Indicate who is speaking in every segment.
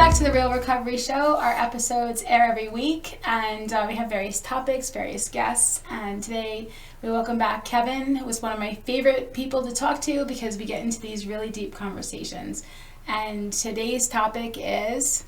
Speaker 1: back to the Real Recovery Show. Our episodes air every week, and we have various topics, various guests. And today we welcome back Kevin, who was one of my favorite people to talk to because we get into these really deep conversations. And today's topic is...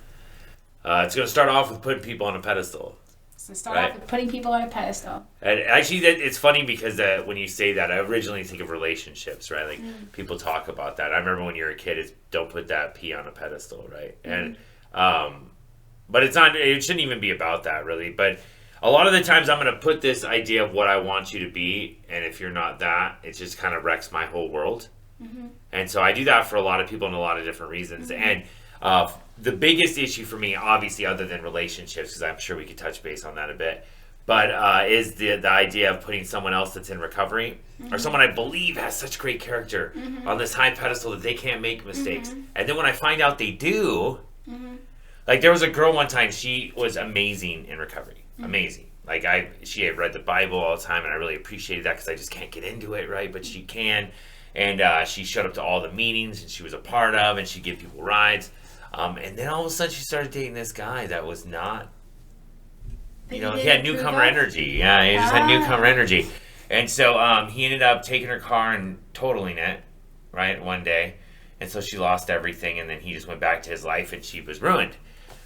Speaker 2: it's going to start off with putting people on a pedestal.
Speaker 1: So start off with putting people on a pedestal.
Speaker 2: And actually, it's funny because when you say that, I originally think of relationships, right? Like people talk about that. I remember when you were a kid, it's don't put that P on a pedestal, right? And but it's not. It shouldn't even be about that, really. But a lot of the times, I'm going to put this idea of what I want you to be, and if you're not that, it just kind of wrecks my whole world. Mm-hmm. And so I do that for a lot of people in a lot of different reasons. Mm-hmm. And the biggest issue for me, obviously, other than relationships, because I'm sure we could touch base on that a bit, but is the idea of putting someone else that's in recovery, or someone I believe has such great character on this high pedestal that they can't make mistakes. And then when I find out they do, like there was a girl one time, she was amazing in recovery. Amazing. Like she had read the Bible all the time, and I really appreciated that because I just can't get into it, right? But she can. And she showed up to all the meetings, and she was a part of, and she'd give people rides. And then all of a sudden she started dating this guy that was not, he had newcomer energy. Yeah, he just had newcomer energy. And so he ended up taking her car and totaling it, right, one day. And so she lost everything, and then he just went back to his life, and she was ruined,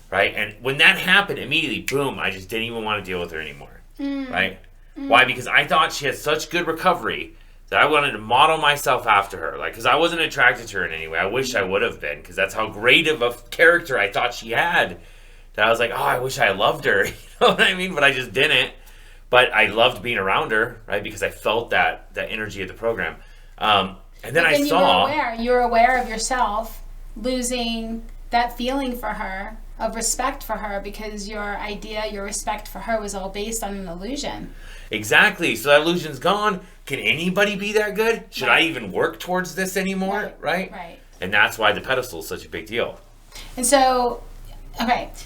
Speaker 2: right? And when that happened, immediately, boom, I just didn't even want to deal with her anymore, right? Why? Because I thought she had such good recovery that I wanted to model myself after her. Like, because I wasn't attracted to her in any way. I wish I would have been, because that's how great of a character I thought she had. That I was like, oh, I wish I loved her. You know what I mean? But I just didn't. But I loved being around her, right? Because I felt that energy of the program. And then I saw...
Speaker 1: You were aware of yourself losing that feeling for her, of respect for her, because your respect for her was all based on an illusion.
Speaker 2: Exactly. So that illusion's gone. Can anybody be that good? Should I even work towards this anymore? Right. And that's why the pedestal is such a big deal.
Speaker 1: And so,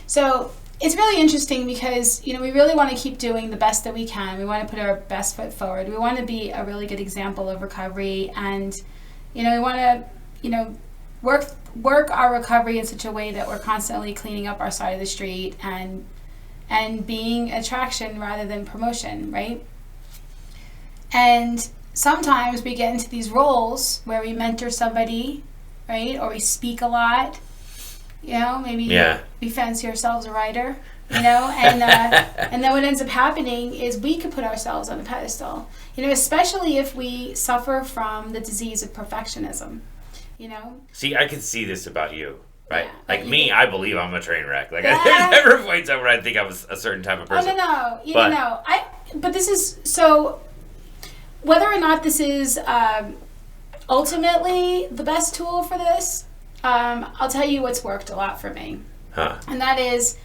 Speaker 1: so it's really interesting because, we really want to keep doing the best that we can. We want to put our best foot forward. We want to be a really good example of recovery. And, we want to, work our recovery in such a way that we're constantly cleaning up our side of the street and being attraction rather than promotion, right? And sometimes we get into these roles where we mentor somebody, right? Or we speak a lot, maybe we fancy ourselves a writer, and then what ends up happening is we could put ourselves on a pedestal, especially if we suffer from the disease of perfectionism,
Speaker 2: See, I can see this about you. Right? Yeah, like me, I believe I'm a train wreck. Like, there's never points where I think I was a certain type of person.
Speaker 1: But this is, so, whether or not this is ultimately the best tool for this, I'll tell you what's worked a lot for me. And that is,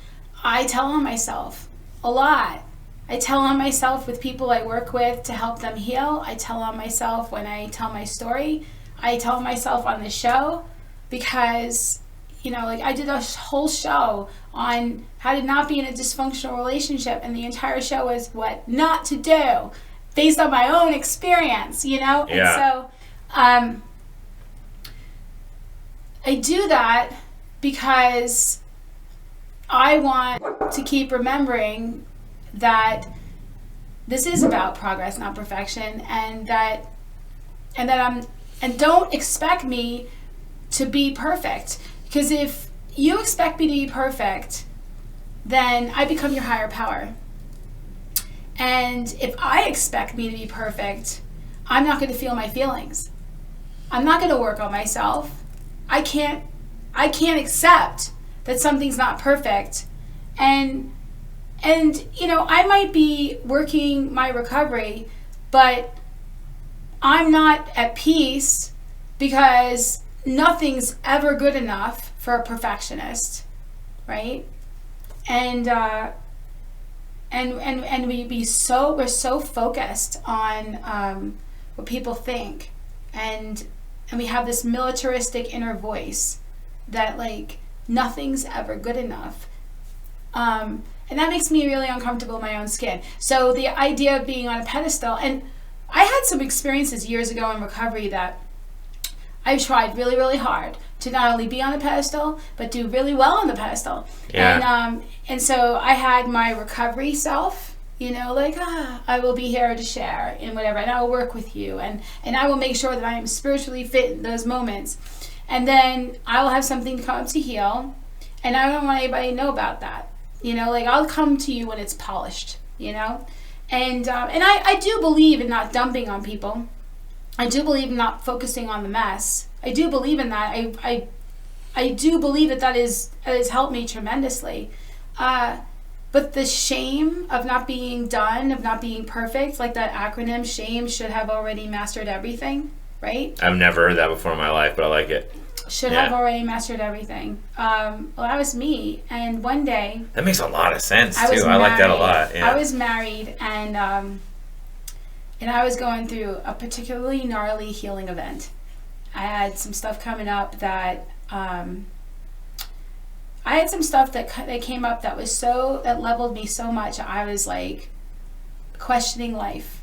Speaker 1: I tell on myself a lot. I tell on myself with people I work with to help them heal. I tell on myself when I tell my story. I tell myself on the show because... I did a whole show on how to not be in a dysfunctional relationship, and the entire show was what not to do based on my own experience, Yeah. And so I do that because I want to keep remembering that this is about progress, not perfection, and don't expect me to be perfect. Because if you expect me to be perfect, then I become your higher power. And if I expect me to be perfect, I'm not going to feel my feelings. I'm not going to work on myself. I can't accept that something's not perfect. And I might be working my recovery, but I'm not at peace because nothing's ever good enough for a perfectionist, right? And we're so focused on what people think, and we have this militaristic inner voice that like nothing's ever good enough, and that makes me really uncomfortable in my own skin. So the idea of being on a pedestal, and I had some experiences years ago in recovery that I've tried really, really hard to not only be on the pedestal, but do really well on the pedestal.
Speaker 2: Yeah.
Speaker 1: And so I had my recovery self, like, I will be here to share and whatever, and I will work with you, and I will make sure that I am spiritually fit in those moments. And then I will have something to come up to heal, and I don't want anybody to know about that. Like, I'll come to you when it's polished, And I do believe in not dumping on people. I do believe in not focusing on the mess. I do believe in that. I do believe that has helped me tremendously. But the shame of not being done, of not being perfect, like that acronym, shame should have already mastered everything, right?
Speaker 2: I've never heard that before in my life, but I like it.
Speaker 1: Should have already mastered everything. Well, that was me. And one day...
Speaker 2: That makes a lot of sense, too. I like that a lot. Yeah.
Speaker 1: I was married, and I was going through a particularly gnarly healing event. I had some stuff coming up that... I had some stuff that came up that leveled me so much. I was like questioning life,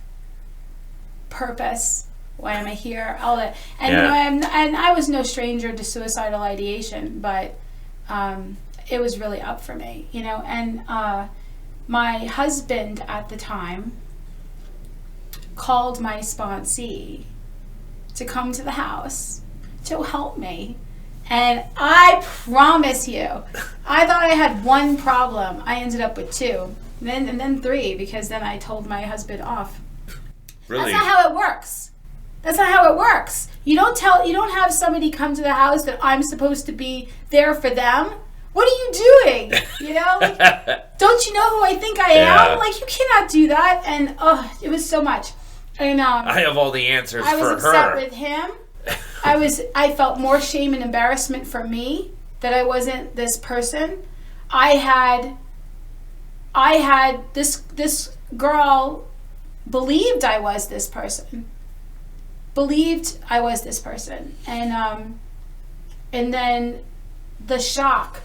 Speaker 1: purpose, why am I here, all that. And and I was no stranger to suicidal ideation, but it was really up for me, And my husband at the time called my sponsee to come to the house to help me. And I promise you, I thought I had one problem. I ended up with two, and then three, because then I told my husband off.
Speaker 2: Really?
Speaker 1: That's not how it works. That's not how it works. You don't have somebody come to the house that I'm supposed to be there for them. What are you doing? Don't you know who I think I am? Like, you cannot do that. And it was so much. And
Speaker 2: I have all the answers for her.
Speaker 1: I was upset with him. I felt more shame and embarrassment for me that I wasn't this person. I had this girl believed I was this person. And then the shock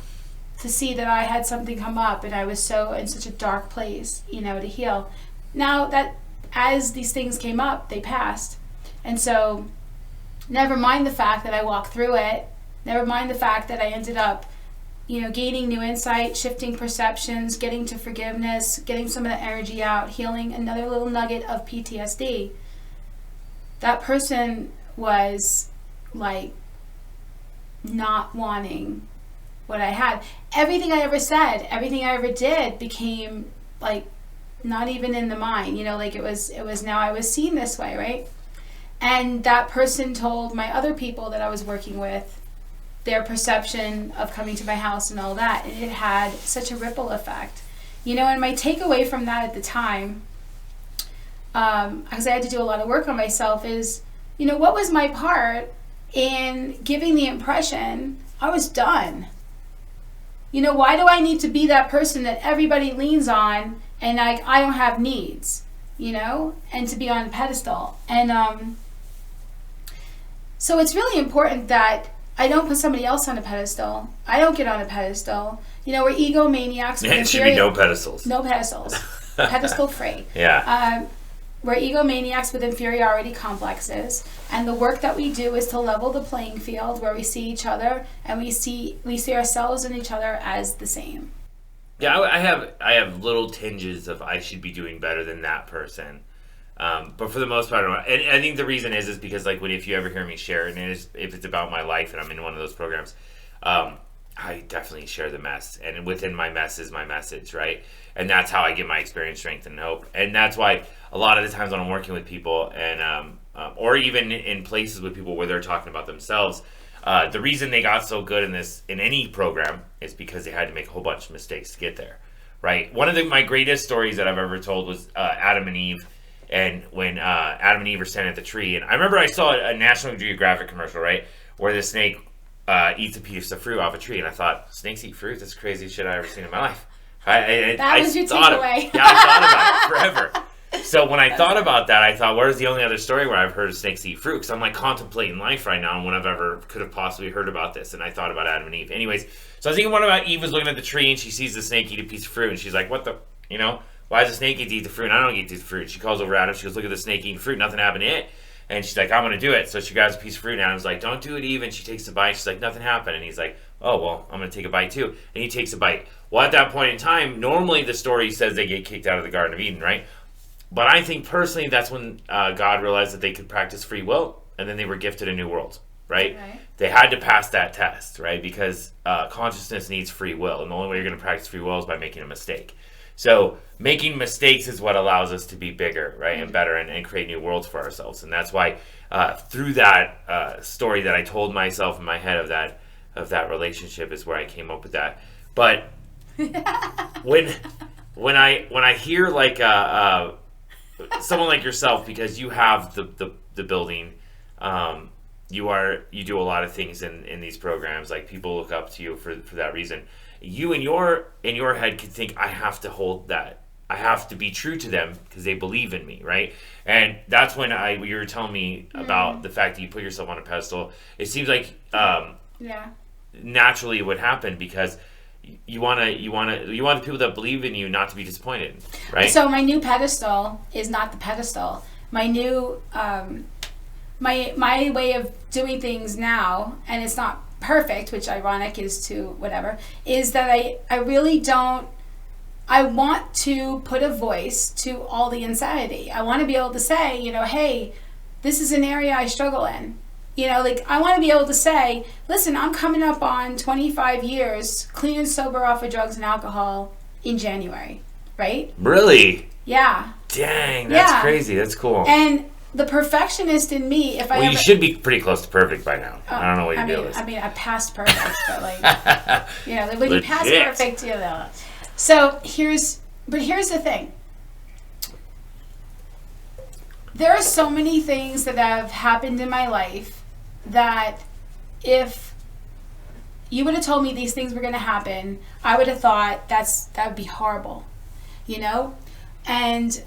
Speaker 1: to see that I had something come up, and I was in such a dark place, to heal. Now that as these things came up, they passed. And so never mind the fact that I walked through it. Never mind the fact that I ended up, gaining new insight, shifting perceptions, getting to forgiveness, getting some of the energy out, healing another little nugget of PTSD. That person was like not wanting what I had. Everything I ever said, everything I ever did became like not even in the mind, like it was now I was seen this way, right? And that person told my other people that I was working with their perception of coming to my house and all that. And it had such a ripple effect. And my takeaway from that at the time, because I had to do a lot of work on myself, is, what was my part in giving the impression I was done? Why do I need to be that person that everybody leans on and I don't have needs, and to be on a pedestal? And so it's really important that I don't put somebody else on a pedestal. I don't get on a pedestal. We're egomaniacs.
Speaker 2: It should be no pedestals.
Speaker 1: No pedestals. Pedestal free.
Speaker 2: Yeah.
Speaker 1: We're egomaniacs with inferiority complexes, and the work that we do is to level the playing field where we see each other and we see ourselves and each other as the same.
Speaker 2: Yeah, I have little tinges of I should be doing better than that person. But for the most part, and I think the reason is because like if you ever hear me share, and if it's about my life and I'm in one of those programs, I definitely share the mess, and within my mess is my message, right? And that's how I get my experience, strength, and hope. And that's why a lot of the times when I'm working with people, and or even in places with people where they're talking about themselves, the reason they got so good in any program is because they had to make a whole bunch of mistakes to get there, right? One of my greatest stories that I've ever told was Adam and Eve. And when Adam and Eve were standing at the tree, and I remember I saw a National Geographic commercial, right, where the snake eats a piece of fruit off a tree, and I thought, snakes eat fruit? That's the craziest shit I've ever seen in my life.
Speaker 1: That was your takeaway.
Speaker 2: Yeah, I thought about it forever. So when I thought about that, I thought, where's the only other story where I've heard of snakes eat fruit? Because I'm like contemplating life right now and when I've ever could have possibly heard about this, and I thought about Adam and Eve. Anyways, so I was thinking one about Eve was looking at the tree, and she sees the snake eat a piece of fruit, and she's like, what the, why does the snake get to eat the fruit and I don't get to eat the fruit? She calls over Adam. She goes, look at the snake eating fruit. Nothing happened to it. And she's like, I'm going to do it. So she grabs a piece of fruit, and Adam's like, don't do it, Eve. And she takes a bite. She's like, nothing happened. And he's like, oh, well, I'm going to take a bite too. And he takes a bite. Well, at that point in time, normally the story says they get kicked out of the Garden of Eden, right? But I think personally that's when God realized that they could practice free will, and then they were gifted a new world, right? They had to pass that test, right? Because consciousness needs free will, and the only way you're going to practice free will is by making a mistake. So making mistakes is what allows us to be bigger, right, and better, and create new worlds for ourselves. And that's why through that story that I told myself in my head of that relationship is where I came up with that. But when I hear like someone like yourself, because you have the building, you do a lot of things in these programs. Like, people look up to you for that reason. You in your head could think, I have to hold that. I have to be true to them because they believe in me, right? And that's when you were telling me about the fact that you put yourself on a pedestal. It seems like naturally it would happen because you want the people that believe in you not to be disappointed, right?
Speaker 1: So my new pedestal is not the pedestal. My new my way of doing things now, and it's not perfect, which ironic is to whatever, is that I really don't. I want to put a voice to all the insanity. I want to be able to say, hey, this is an area I struggle in. Like, I want to be able to say, listen, I'm coming up on 25 years clean and sober off of drugs and alcohol in January, right?
Speaker 2: Really?
Speaker 1: Yeah.
Speaker 2: Dang, that's crazy. That's cool.
Speaker 1: And the perfectionist in me,
Speaker 2: you should be pretty close to perfect by now. I don't know what your deal is.
Speaker 1: I mean, I passed perfect, but like, when you pass perfect, So here's the thing. There are so many things that have happened in my life that if you would have told me these things were going to happen, I would have thought that would be horrible, And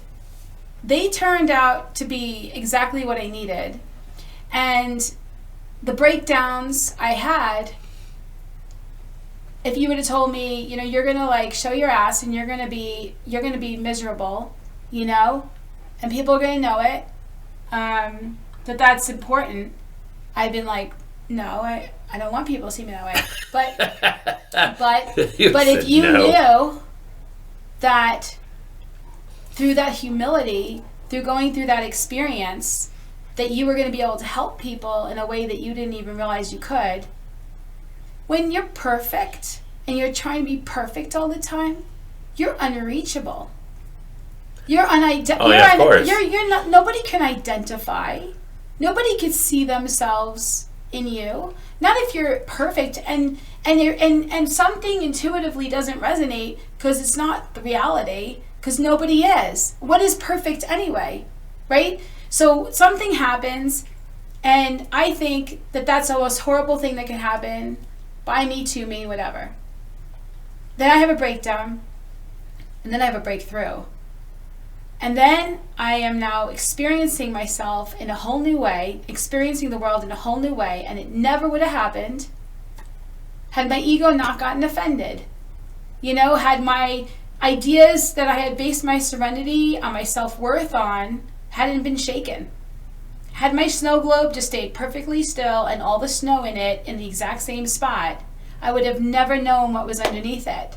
Speaker 1: they turned out to be exactly what I needed. And the breakdowns I had, if you would have told me, you're going to like show your ass and you're going to be miserable, and people are going to know it, that's important, I've been like, no, I don't want people to see me that way. But if you knew that through that humility, through going through that experience, that you were going to be able to help people in a way that you didn't even realize you could. When you're perfect and you're trying to be perfect all the time, you're unreachable. You're you're not. Nobody can identify. Nobody can see themselves in you. Not if you're perfect and something intuitively doesn't resonate because it's not the reality. Because nobody is. What is perfect anyway, right? So something happens, and I think that's the most horrible thing that can happen. By me, to me, whatever. Then I have a breakdown, and then I have a breakthrough. And then I am now experiencing myself in a whole new way, experiencing the world in a whole new way, and it never would have happened had my ego not gotten offended. Had my ideas that I had based my serenity on my self-worth on hadn't been shaken. Had my snow globe just stayed perfectly still and all the snow in it in the exact same spot, I would have never known what was underneath it.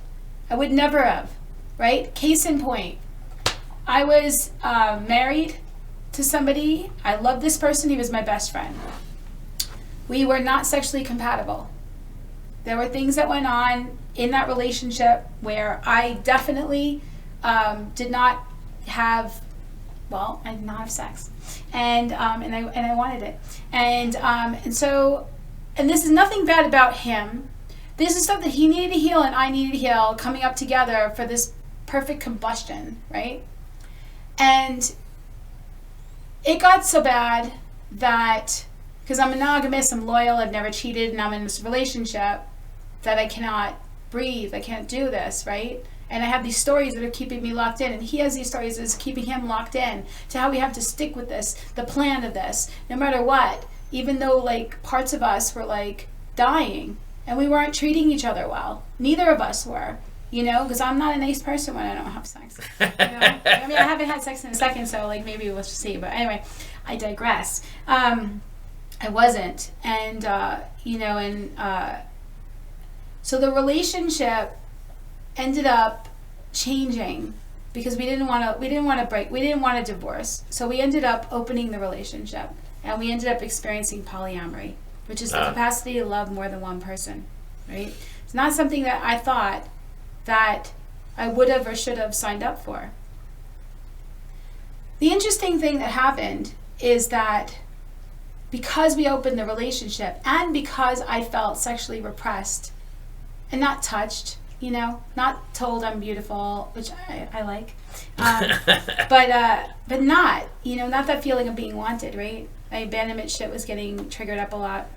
Speaker 1: I would never have, right? Case in point, I was married to somebody. I loved this person. He was my best friend. We were not sexually compatible. There were things that went on in that relationship where I definitely did not have, I did not have sex, and I wanted it, and this is nothing bad about him. This is stuff that he needed to heal and I needed to heal, coming up together for this perfect combustion, right? And it got so bad that, because I'm monogamous, I'm loyal, I've never cheated, and I'm in this relationship, that I cannot breathe, I can't do this, right? And I have these stories that are keeping me locked in, and he has these stories that's keeping him locked in to how we have to stick with this, the plan of this, no matter what, even though like parts of us were like dying and we weren't treating each other well. Neither of us were. You know, because I'm not a nice person when I don't have sex. You know? I mean, I haven't had sex in a second, so like maybe we'll just see. But anyway, I digress. I wasn't, and you know, and so the relationship ended up changing because we didn't want to break, we didn't want a divorce, so we ended up opening the relationship, and we ended up experiencing polyamory, which is the capacity to love more than one person. Right? It's not something that I thought that I would have or should have signed up for. The interesting thing that happened is that because we opened the relationship and because I felt sexually repressed and not touched, you know, not told I'm beautiful, which I like, but not, you know, not that feeling of being wanted, right? My abandonment shit was getting triggered up a lot.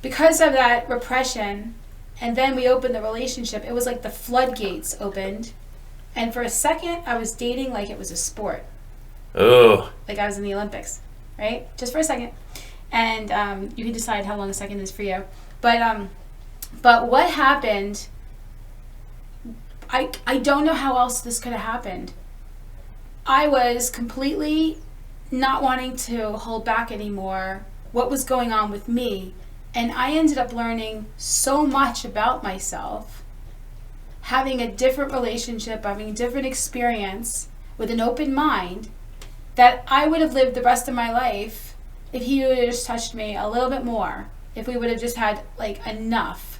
Speaker 1: Because of that repression, and then we opened the relationship, it was like the floodgates opened. And for a second, I was dating like it was a sport.
Speaker 2: Oh.
Speaker 1: Like I was in the Olympics, right? Just for a second. And you can decide how long a second is for you. But what happened, I don't know how else this could have happened. I was completely not wanting to hold back anymore what was going on with me. And I ended up learning so much about myself, having a different relationship, having a different experience with an open mind, that I would have lived the rest of my life if he would have just touched me a little bit more, if we would have just had like enough.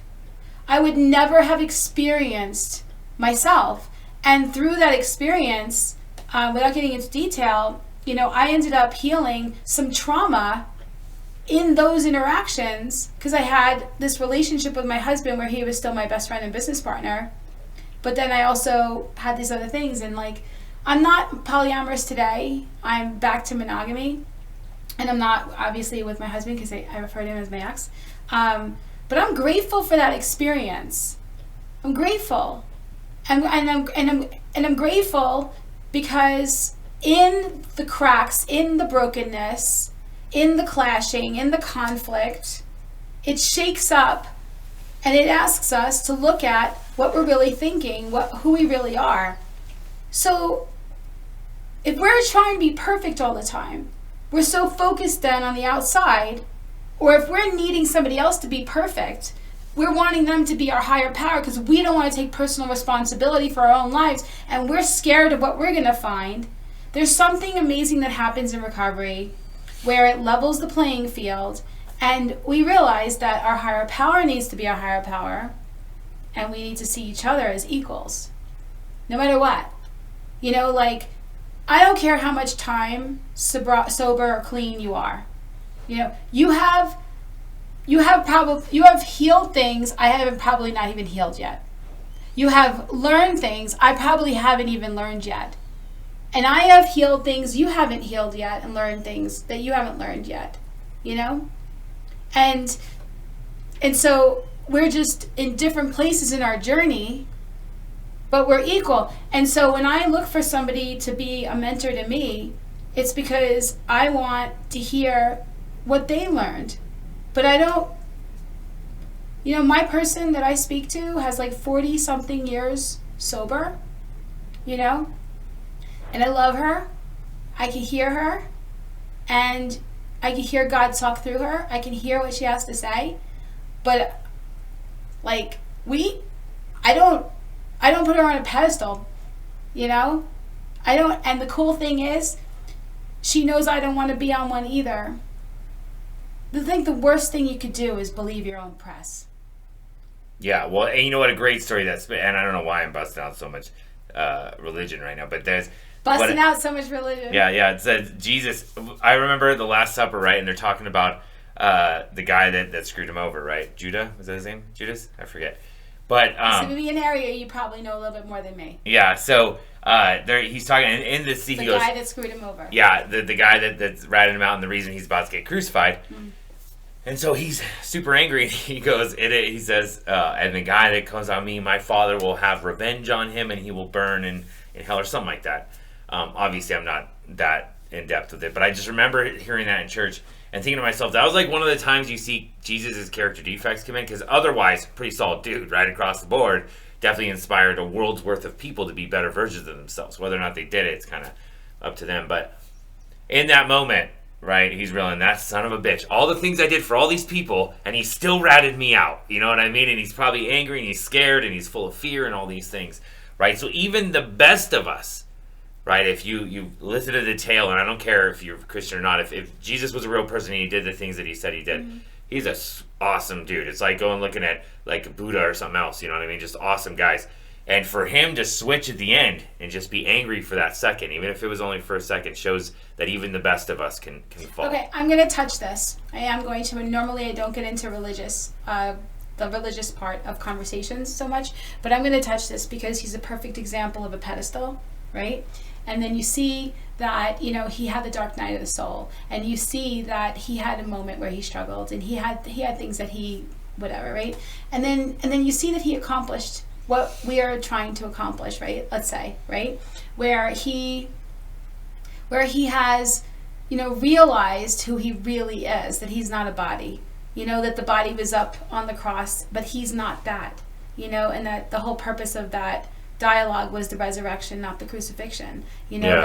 Speaker 1: I would never have experienced myself. And through that experience, without getting into detail, you know, I ended up healing some trauma in those interactions, because I had this relationship with my husband where he was still my best friend and business partner, but then I also had these other things, and like I'm not polyamorous today. I'm back to monogamy, and I'm not obviously with my husband because I refer to him as my ex, but I'm grateful for that experience. I'm grateful, and I'm grateful because in the cracks, in the brokenness, in the clashing, in the conflict, it shakes up and it asks us to look at what we're really thinking, who we really are. So if we're trying to be perfect all the time, we're so focused then on the outside, or if we're needing somebody else to be perfect, we're wanting them to be our higher power because we don't want to take personal responsibility for our own lives, and we're scared of what we're going to find. There's something amazing that happens in recovery where it levels the playing field, and we realize that our higher power needs to be our higher power, and we need to see each other as equals, no matter what. You know, like, I don't care how much time sober or clean you are. You know, you have healed things I haven't probably not even healed yet. You have learned things I probably haven't even learned yet. And I have healed things you haven't healed yet, and learned things that you haven't learned yet, you know? And so we're just in different places in our journey, but we're equal. And so when I look for somebody to be a mentor to me, it's because I want to hear what they learned. But I don't, you know, my person that I speak to has like 40 something years sober, you know? And I love her. I can hear her, and I can hear God talk through her. I can hear what she has to say, but like I don't put her on a pedestal, you know. I don't. And the cool thing is, she knows I don't want to be on one either. I think the worst thing you could do is believe your own press.
Speaker 2: Yeah, well, and you know what, a great story and I don't know why I'm busting out so much religion right now, but there's
Speaker 1: busting out so much religion.
Speaker 2: Yeah. It says Jesus. I remember the Last Supper, right? And they're talking about the guy that screwed him over, right? Judah, was that his name? Judas? I forget. But
Speaker 1: this would be an area you probably know a little bit more than me.
Speaker 2: Yeah. So he's talking in this scene.
Speaker 1: The guy that screwed him over.
Speaker 2: Yeah, the guy that's ratting him out, and the reason he's about to get crucified. Mm-hmm. And so he's super angry. He goes, he says, and the guy that comes on me, my Father will have revenge on him, and he will burn in hell, or something like that. Obviously, I'm not that in depth with it, but I just remember hearing that in church and thinking to myself, that was like one of the times you see Jesus' character defects come in, because otherwise, pretty solid dude, right across the board, definitely inspired a world's worth of people to be better versions of themselves. Whether or not they did it, it's kind of up to them. But in that moment, right, he's realizing, that son of a bitch, all the things I did for all these people, and he still ratted me out. You know what I mean? And he's probably angry, and he's scared, and he's full of fear, and all these things, right? So even the best of us, right, if you listen to the tale, and I don't care if you're Christian or not, if Jesus was a real person and he did the things that he said he did, he's a awesome dude. It's like going looking at like Buddha or something else, you know what I mean? Just awesome guys. And for him to switch at the end and just be angry for that second, even if it was only for a second, shows that even the best of us can fall.
Speaker 1: Okay, I'm going to touch this. I am going to, and normally I don't get into the religious part of conversations so much, but I'm going to touch this because he's a perfect example of a pedestal, right? And then you see that, you know, he had the dark night of the soul, and you see that he had a moment where he struggled, and he had things that he, whatever, right? And then you see that he accomplished what we are trying to accomplish, right? Let's say, right? Where he has, you know, realized who he really is, that he's not a body, you know, that the body was up on the cross, but he's not that, you know, and that the whole purpose of that dialogue was the resurrection, not the crucifixion, you know,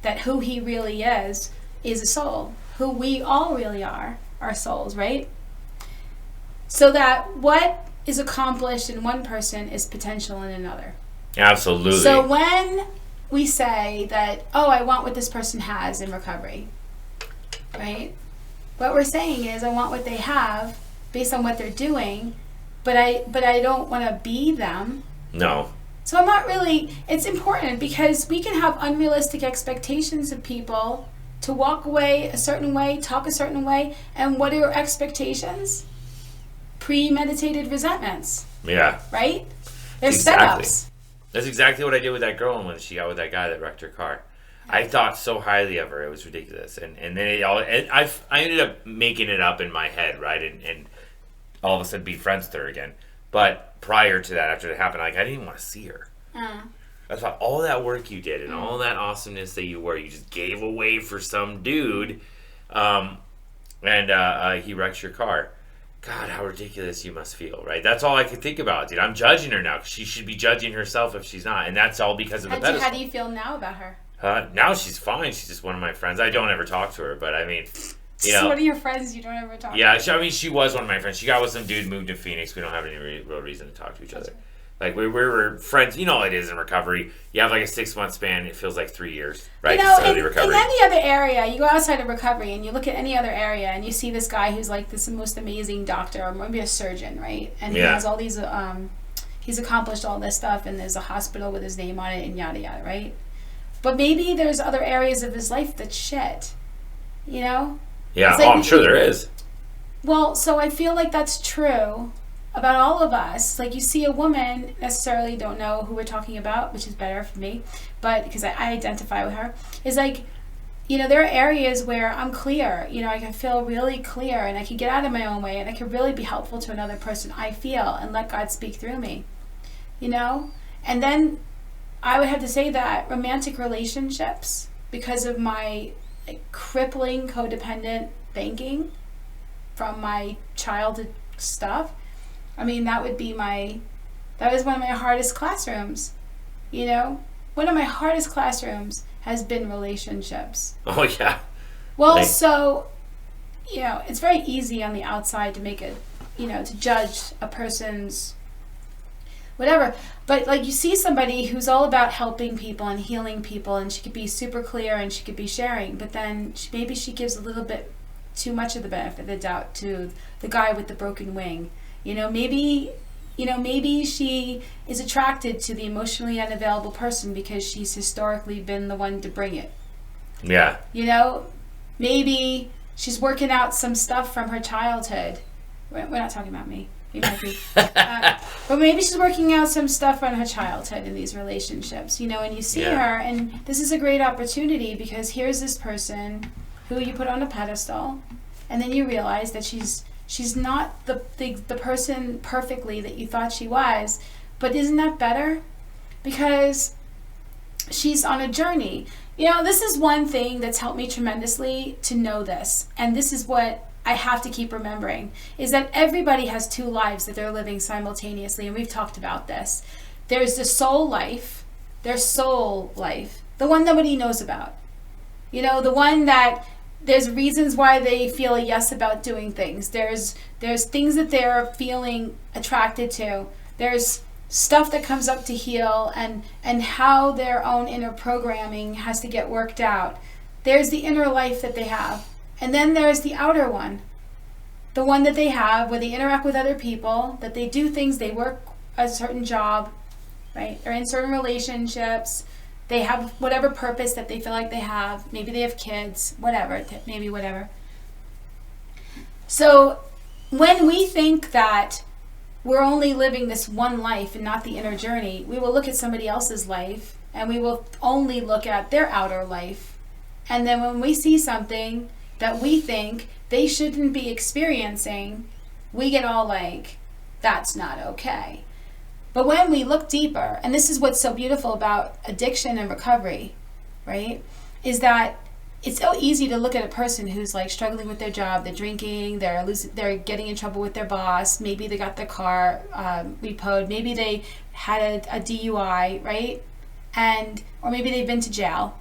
Speaker 1: that who he really is a soul, who we all really are souls, right? So that what is accomplished in one person is potential in another.
Speaker 2: Absolutely.
Speaker 1: So when we say that, oh, I want what this person has in recovery, right? What we're saying is, I want what they have based on what they're doing, but I don't want to be them.
Speaker 2: No.
Speaker 1: So I'm not really, it's important because we can have unrealistic expectations of people to walk away a certain way, talk a certain way, and what are your expectations? Premeditated resentments.
Speaker 2: Yeah.
Speaker 1: Right? They're
Speaker 2: exactly.
Speaker 1: setups.
Speaker 2: That's exactly what I did with that girl when she got with that guy that wrecked her car. I thought so highly of her, it was ridiculous, and then I ended up making it up in my head, right, and all of a sudden be friends with her again. But prior to that, after it happened, like, I didn't even want to see her. I thought all that work you did and all that awesomeness that you were, you just gave away for some dude, and he wrecks your car. God, how ridiculous you must feel, right? That's all I could think about, dude. I'm judging her now because she should be judging herself if she's not, and that's all because of the pedestal.
Speaker 1: How do you feel now about her?
Speaker 2: Now she's fine. She's just one of my friends. I don't ever talk to her, but I mean, you know.
Speaker 1: So one of your friends you don't ever talk to?
Speaker 2: Yeah, I mean, she was one of my friends. She got with some dude, moved to Phoenix. We don't have any real reason to talk to each other. Like, we were friends. You know how it is in recovery. You have like a 6-month span. It feels like 3 years, right?
Speaker 1: You know,
Speaker 2: in
Speaker 1: any other area, you go outside of recovery and you look at any other area and you see this guy who's like this most amazing doctor, or maybe a surgeon, right? And he has all these, he's accomplished all this stuff, and there's a hospital with his name on it and yada yada, right? But maybe there's other areas of his life that's shit, you know?
Speaker 2: Yeah,
Speaker 1: like,
Speaker 2: I'm sure there is.
Speaker 1: Well, so I feel like that's true about all of us. Like, you see a woman, necessarily don't know who we're talking about, which is better for me, but because I identify with her, is like, you know, there are areas where I'm clear, you know, I can feel really clear, and I can get out of my own way, and I can really be helpful to another person, I feel, and let God speak through me, you know? And then I would have to say that romantic relationships, because of my crippling codependent thinking from my childhood stuff, I mean, that was one of my hardest classrooms, you know? One of my hardest classrooms has been relationships.
Speaker 2: Oh, yeah.
Speaker 1: Well, so, you know, it's very easy on the outside to make it, you know, to judge a person's whatever. But, like, you see somebody who's all about helping people and healing people, and she could be super clear and she could be sharing, but then maybe she gives a little bit too much of the benefit of the doubt to the guy with the broken wing. You know, maybe she is attracted to the emotionally unavailable person because she's historically been the one to bring it.
Speaker 2: Yeah.
Speaker 1: You know, maybe she's working out some stuff from her childhood. We're not talking about me. You might be. But maybe she's working out some stuff from her childhood in these relationships, you know, and you see her, and this is a great opportunity because here's this person who you put on a pedestal, and then you realize that she's not the person perfectly that you thought she was, but isn't that better? Because she's on a journey. You know, this is one thing that's helped me tremendously to know this, and this is what I have to keep remembering, is that everybody has two lives that they're living simultaneously, and we've talked about this. There's the soul life, their soul life, the one nobody knows about. The one that there's reasons why they feel a yes about doing things. There's things that they're feeling attracted to. There's stuff that comes up to heal and how their own inner programming has to get worked out. There's the inner life that they have. And then there's the outer one. The one that they have where they interact with other people, that they do things, they work a certain job, right? They're in certain relationships. They have whatever purpose that they feel like they have. Maybe they have kids, whatever, maybe whatever. So when we think that we're only living this one life and not the inner journey, we will look at somebody else's life and we will only look at their outer life. And then when we see something that we think they shouldn't be experiencing, we get all like, that's not okay. But when we look deeper, and this is what's so beautiful about addiction and recovery, right, is that it's so easy to look at a person who's like struggling with their job, they're drinking, they're getting in trouble with their boss, maybe they got their car repoed, maybe they had a DUI, right, or maybe they've been to jail.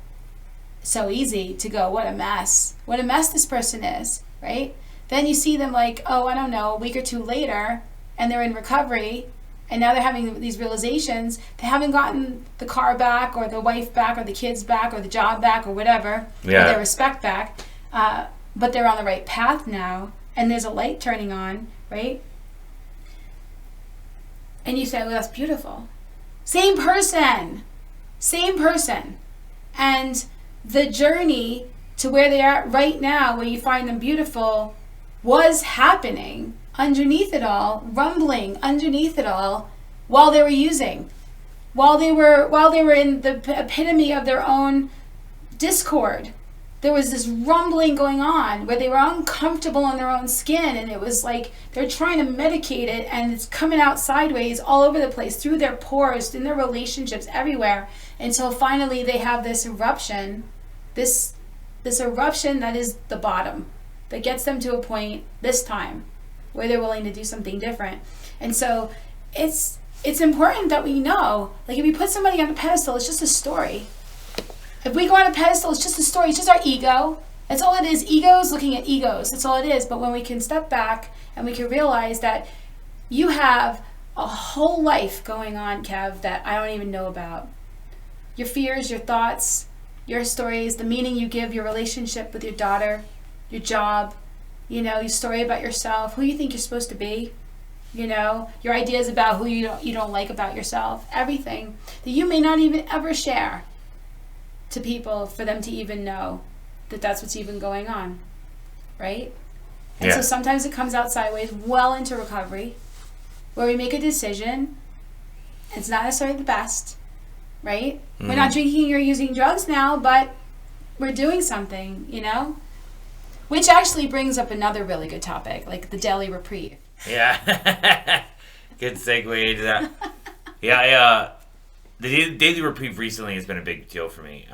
Speaker 1: So easy to go, what a mess this person is, right? Then you see them like, oh, I don't know, a week or two later, and they're in recovery. And now they're having these realizations. They haven't gotten the car back or the wife back or the kids back or the job back or whatever, or their respect back. But they're on the right path now. And there's a light turning on, right? And you say, well, that's beautiful. Same person. And the journey to where they are right now, where you find them beautiful, was happening underneath it all, rumbling underneath it all, while they were using, while they were in the epitome of their own discord. There was this rumbling going on where they were uncomfortable in their own skin, and it was like they're trying to medicate it, and it's coming out sideways all over the place, through their pores, in their relationships, everywhere, until finally they have this eruption, this eruption that is the bottom, that gets them to a point this time where they're willing to do something different. And so it's important that we know, like if we put somebody on a pedestal, it's just a story. If we go on a pedestal, it's just a story. It's just our ego. That's all it is. Egos looking at egos. That's all it is. But when we can step back and we can realize that you have a whole life going on, Kev, that I don't even know about. Your fears, your thoughts, your stories, the meaning you give your relationship with your daughter, your job, your story about yourself, who you think you're supposed to be, your ideas about who you don't like about yourself, everything that you may not even ever share to people for them to even know that that's what's even going on, right? And so sometimes it comes out sideways, well into recovery, where we make a decision. It's not necessarily the best, right? Mm-hmm. We're not drinking or using drugs now, but we're doing something, Which actually brings up another really good topic, like the daily reprieve.
Speaker 2: Yeah. Good segue into that. Yeah, the daily reprieve recently has been a big deal for me,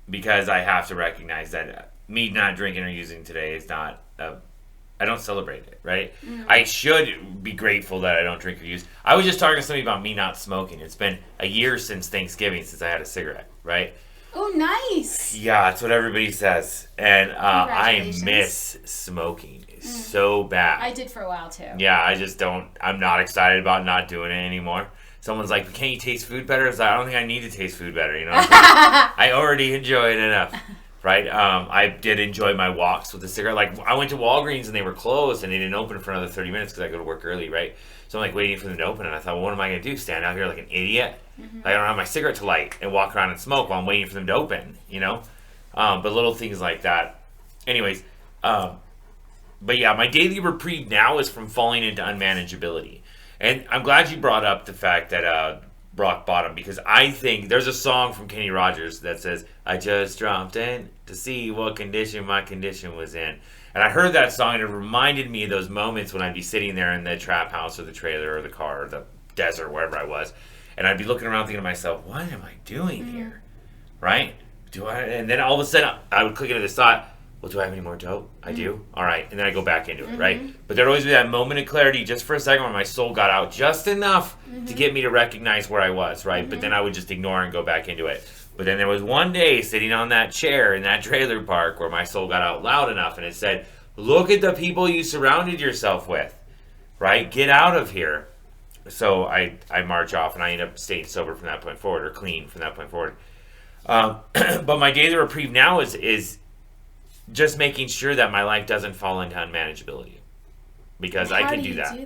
Speaker 2: because I have to recognize that me not drinking or using today is not, I don't celebrate it, right? Mm-hmm. I should be grateful that I don't drink or use. I was just talking to somebody about me not smoking. It's been a year since Thanksgiving since I had a cigarette, right?
Speaker 1: Oh, nice.
Speaker 2: Yeah, that's what everybody says. And I miss smoking so bad.
Speaker 1: I did for a while, too.
Speaker 2: Yeah, I'm not excited about not doing it anymore. Someone's like, can't you taste food better? I don't think I need to taste food better, I already enjoy it enough, right? I did enjoy my walks with the cigarette. Like, I went to Walgreens and they were closed and they didn't open for another 30 minutes because I go to work early, right? So I'm like waiting for them to open, and I thought, well, what am I going to do? Stand out here like an idiot? Mm-hmm. I don't have my cigarette to light and walk around and smoke while I'm waiting for them to open, But little things like that. Anyways, but yeah, my daily reprieve now is from falling into unmanageability. And I'm glad you brought up the fact that rock bottom, because I think there's a song from Kenny Rogers that says, I just dropped in to see what condition my condition was in. And I heard that song and it reminded me of those moments when I'd be sitting there in the trap house or the trailer or the car or the desert, wherever I was. And I'd be looking around thinking to myself, what am I doing here? Right? And then all of a sudden I would click into this thought, well, do I have any more dope? I do? All right. And then I go back into it, right? But there'd always be that moment of clarity just for a second where my soul got out just enough to get me to recognize where I was, right? But then I would just ignore and go back into it. But then there was one day sitting on that chair in that trailer park where my soul got out loud enough and it said, look at the people you surrounded yourself with, right? Get out of here. So I march off and I end up staying sober from that point forward, or clean from that point forward. But my daily reprieve now is just making sure that my life doesn't fall into unmanageability, because I can do that.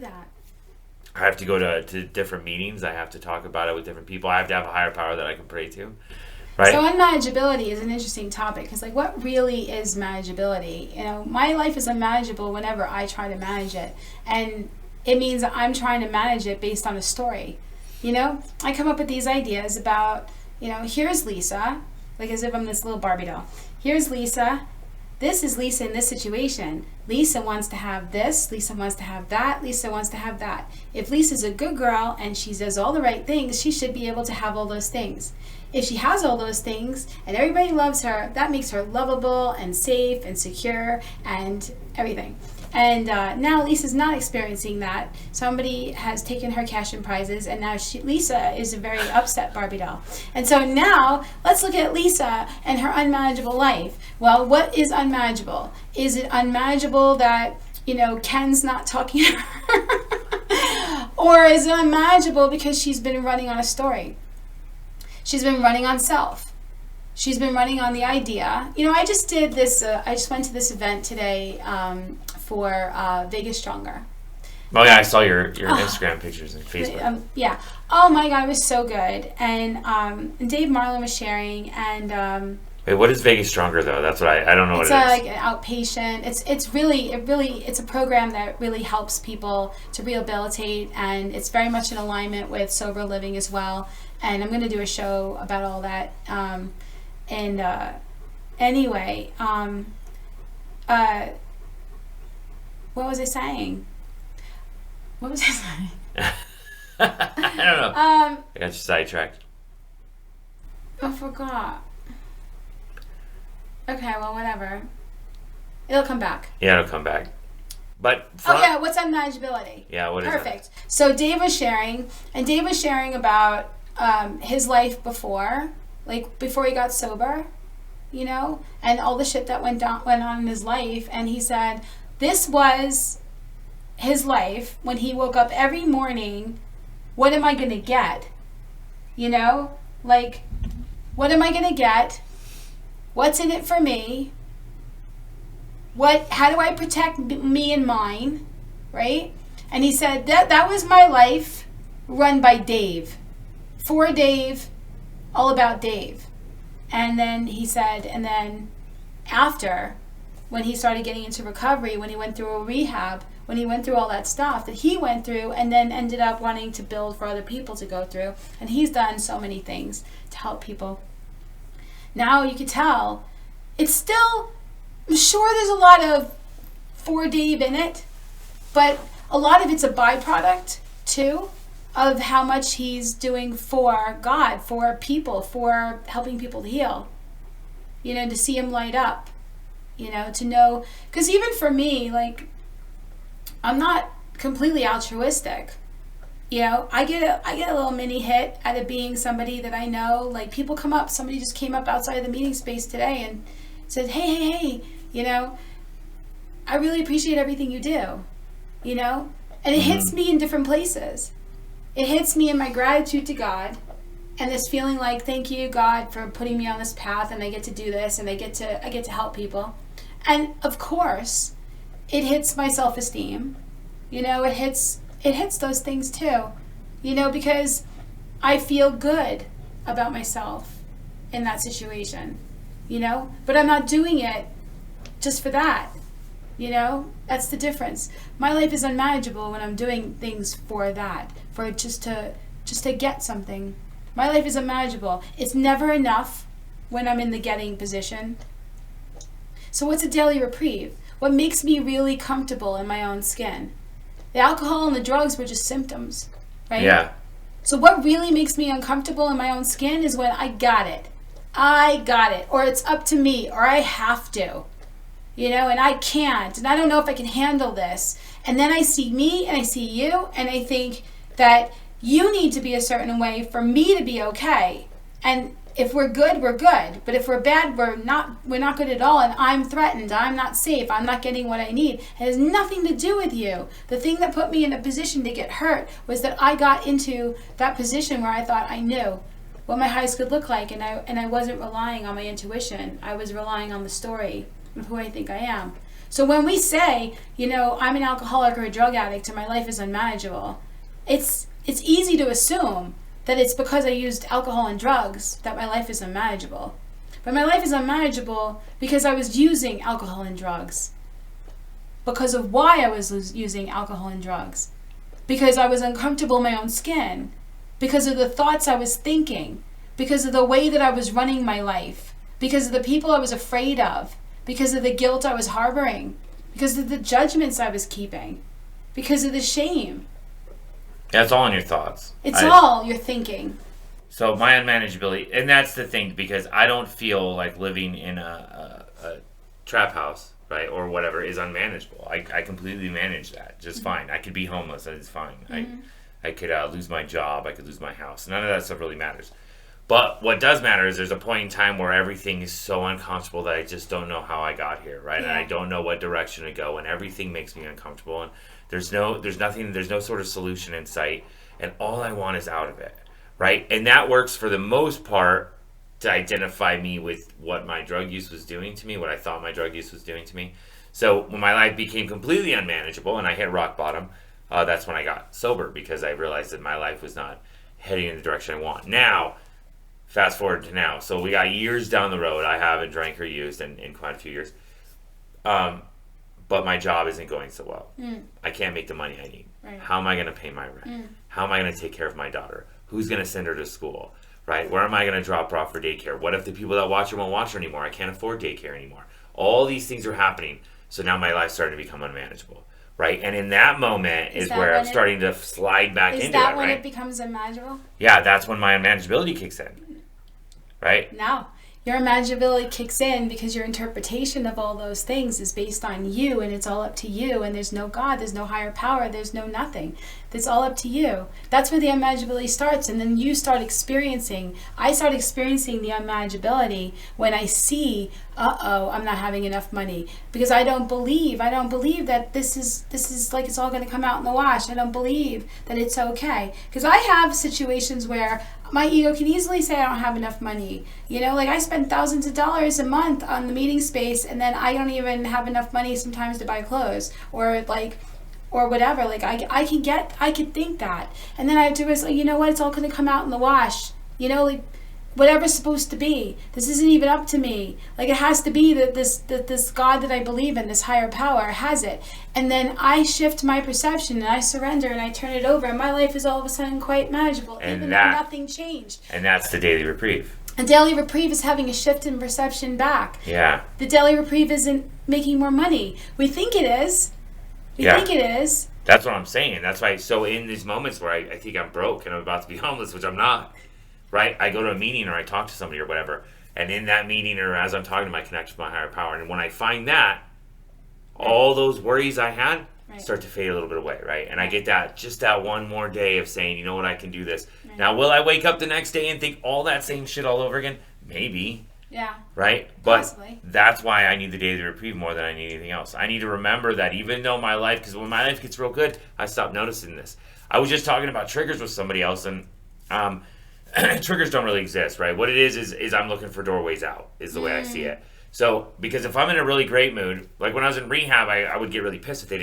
Speaker 2: I have to go to different meetings. I have to talk about it with different people. I have to have a higher power that I can pray to. Right?
Speaker 1: So unmanageability is an interesting topic, because like, what really is manageability? You know, my life is unmanageable whenever I try to manage it, and it means that I'm trying to manage it based on a story. You know, I come up with these ideas about, you know, here's Lisa, like as if I'm this little Barbie doll. Here's Lisa. This is Lisa in this situation. Lisa wants to have this. Lisa wants to have that. Lisa wants to have that. If Lisa's a good girl and she does all the right things, she should be able to have all those things. If she has all those things and everybody loves her, that makes her lovable and safe and secure and everything. And now Lisa's not experiencing that. Somebody has taken her cash and prizes, and now Lisa is a very upset Barbie doll. And so now let's look at Lisa and her unmanageable life. Well, what is unmanageable? Is it unmanageable that, you know, Ken's not talking to her? Or is it unmanageable because she's been running on a story? She's been running on self. She's been running on the idea. You know, I just did this, I just went to this event today for Vegas Stronger.
Speaker 2: Oh yeah, I saw your Instagram pictures and Facebook.
Speaker 1: Yeah. Oh my God, it was so good. And Dave Marlin was sharing, and
Speaker 2: wait, what is Vegas Stronger though? That's what I don't know what it is.
Speaker 1: It's like an outpatient. It's a program that really helps people to rehabilitate, and it's very much in alignment with sober living as well. And I'm going to do a show about all that. Anyway, what was I saying? I
Speaker 2: don't know. I got you sidetracked.
Speaker 1: I forgot. Okay, well, whatever. It'll come back.
Speaker 2: Yeah, it'll come back. But
Speaker 1: what's unmanageability?
Speaker 2: Yeah, what is it?
Speaker 1: Perfect. So Dave was sharing about his life before he got sober, you know, and all the shit that went on in his life. And he said this was his life when he woke up every morning. What am I going to get? You know, like, what am I going to get? What's in it for me? How do I protect me and mine? Right? And he said that was my life run by Dave. For Dave, all about Dave. And then he said, and then after, when he started getting into recovery, when he went through a rehab, when he went through all that stuff that he went through, and then ended up wanting to build for other people to go through. And he's done so many things to help people. Now you could tell, it's still, I'm sure there's a lot of for Dave in it, but a lot of it's a byproduct too of how much he's doing for God, for people, for helping people to heal. You know, to see him light up, you know, to know, because even for me, like, I'm not completely altruistic. You know, I get a little mini hit out of being somebody that I know. Like, people come up, somebody just came up outside of the meeting space today and said, hey, you know, I really appreciate everything you do, you know? And it hits me in different places. It hits me in my gratitude to God and this feeling like, thank you, God, for putting me on this path, and I get to do this, and I get to help people. And of course, it hits my self-esteem. You know, it hits those things too. You know, because I feel good about myself in that situation. You know, but I'm not doing it just for that. You know, that's the difference. My life is unmanageable when I'm doing things for that, for just to get something. My life is unmanageable. It's never enough when I'm in the getting position. So what's a daily reprieve? What makes me really comfortable in my own skin? The alcohol and the drugs were just symptoms, right?
Speaker 2: Yeah.
Speaker 1: So what really makes me uncomfortable in my own skin is when I got it, or it's up to me, or I have to. and I can't, and I don't know if I can handle this. And then I see me and I see you, and I think that you need to be a certain way for me to be okay. And if we're good, we're good. But if we're bad, we're not good at all. And I'm threatened. I'm not safe. I'm not getting what I need. It has nothing to do with you. The thing that put me in a position to get hurt was that I got into that position where I thought I knew what my highs could look like, and I wasn't relying on my intuition. I was relying on the story of who I think I am. So when we say, I'm an alcoholic or a drug addict and my life is unmanageable, it's easy to assume that it's because I used alcohol and drugs that my life is unmanageable. But my life is unmanageable because I was using alcohol and drugs. Because of why I was using alcohol and drugs. Because I was uncomfortable in my own skin. Because of the thoughts I was thinking. Because of the way that I was running my life. Because of the people I was afraid of. Because of the guilt I was harboring. Because of the judgments I was keeping. Because of the shame.
Speaker 2: That's all in your thoughts.
Speaker 1: It's all your thinking.
Speaker 2: So my unmanageability, and that's the thing, because I don't feel like living in a trap house, right, or whatever, is unmanageable. I completely manage that just fine. I could be homeless, that is fine. I could lose my job, I could lose my house. None of that stuff really matters. But what does matter is there's a point in time where everything is so uncomfortable that I just don't know how I got here, right? Yeah. And I don't know what direction to go, and everything makes me uncomfortable, and there's no sort of solution in sight, and all I want is out of it, right? And that works for the most part to identify me with what my drug use was doing to me, what I thought my drug use was doing to me. So when my life became completely unmanageable and I hit rock bottom, that's when I got sober, because I realized that my life was not heading in the direction I want. Now, fast forward to now. So we got years down the road. I haven't drank or used in quite a few years. But my job isn't going so well. I can't make the money I need. Right. How am I going to pay my rent? How am I going to take care of my daughter? Who's going to send her to school? Right? Where am I going to drop her off for daycare? What if the people that watch her won't watch her anymore? I can't afford daycare anymore. All these things are happening. So now my life's starting to become unmanageable. Right? And in that moment is where I'm starting to slide back into it. Is that when
Speaker 1: it becomes unmanageable?
Speaker 2: Yeah, that's when my unmanageability kicks in. Right?
Speaker 1: No. Your unmanageability kicks in because your interpretation of all those things is based on you, and it's all up to you, and there's no God, there's no higher power, there's no nothing. It's all up to you. That's where the unmanageability starts, and then I start experiencing the unmanageability when I see, I'm not having enough money, because I don't believe that this is like it's all going to come out in the wash. I don't believe that it's okay, because I have situations where my ego can easily say I don't have enough money. Like I spend thousands of dollars a month on the meeting space, and then I don't even have enough money sometimes to buy clothes or whatever. Like I could think that, and then I have to realize, you know what? It's all going to come out in the wash. Like whatever's supposed to be. This isn't even up to me. Like it has to be that this God that I believe in, this higher power, has it. And then I shift my perception and I surrender and I turn it over, and my life is all of a sudden quite manageable, even though nothing changed.
Speaker 2: And that's the daily reprieve.
Speaker 1: A daily reprieve is having a shift in perception back.
Speaker 2: Yeah.
Speaker 1: The daily reprieve isn't making more money. We think it is. We think it is.
Speaker 2: That's what I'm saying. That's why. So in these moments where I think I'm broke and I'm about to be homeless, which I'm not, right? I go to a meeting or I talk to somebody or whatever, and in that meeting or as I'm talking to them, I connect with my higher power. And when I find that, all those worries I had start to fade a little bit away, right? And I get that one more day of saying, you know what, I can do this. Right. Now, will I wake up the next day and think all that same shit all over again? Maybe.
Speaker 1: Yeah.
Speaker 2: Right?
Speaker 1: Possibly.
Speaker 2: But that's why I need the daily reprieve more than I need anything else. I need to remember that even though my life, because when my life gets real good, I stop noticing this. I was just talking about triggers with somebody else, and triggers don't really exist, right? What it is I'm looking for doorways out, is the way I see it. So, because if I'm in a really great mood, like when I was in rehab, I would get really pissed if they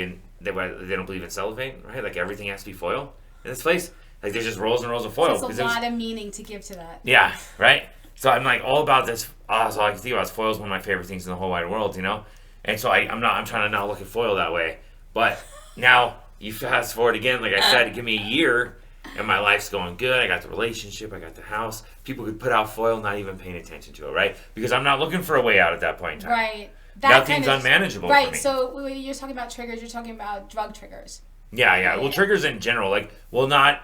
Speaker 2: don't believe in cellophane, right? Like everything has to be foil in this place. Like there's just rolls and rolls of foil.
Speaker 1: So there's a lot of meaning to give to that.
Speaker 2: Yeah, right? So I'm like all about this. So I can think about foil is one of my favorite things in the whole wide world, And so I'm trying to not look at foil that way. But now you fast forward again, like I said, give me a year and my life's going good. I got the relationship, I got the house. People could put out foil, not even paying attention to it, right? Because I'm not looking for a way out at that point in time.
Speaker 1: Right.
Speaker 2: Nothing's unmanageable for me.
Speaker 1: Right, so when you're talking about triggers, you're talking about drug triggers.
Speaker 2: Yeah. Well, triggers in general, not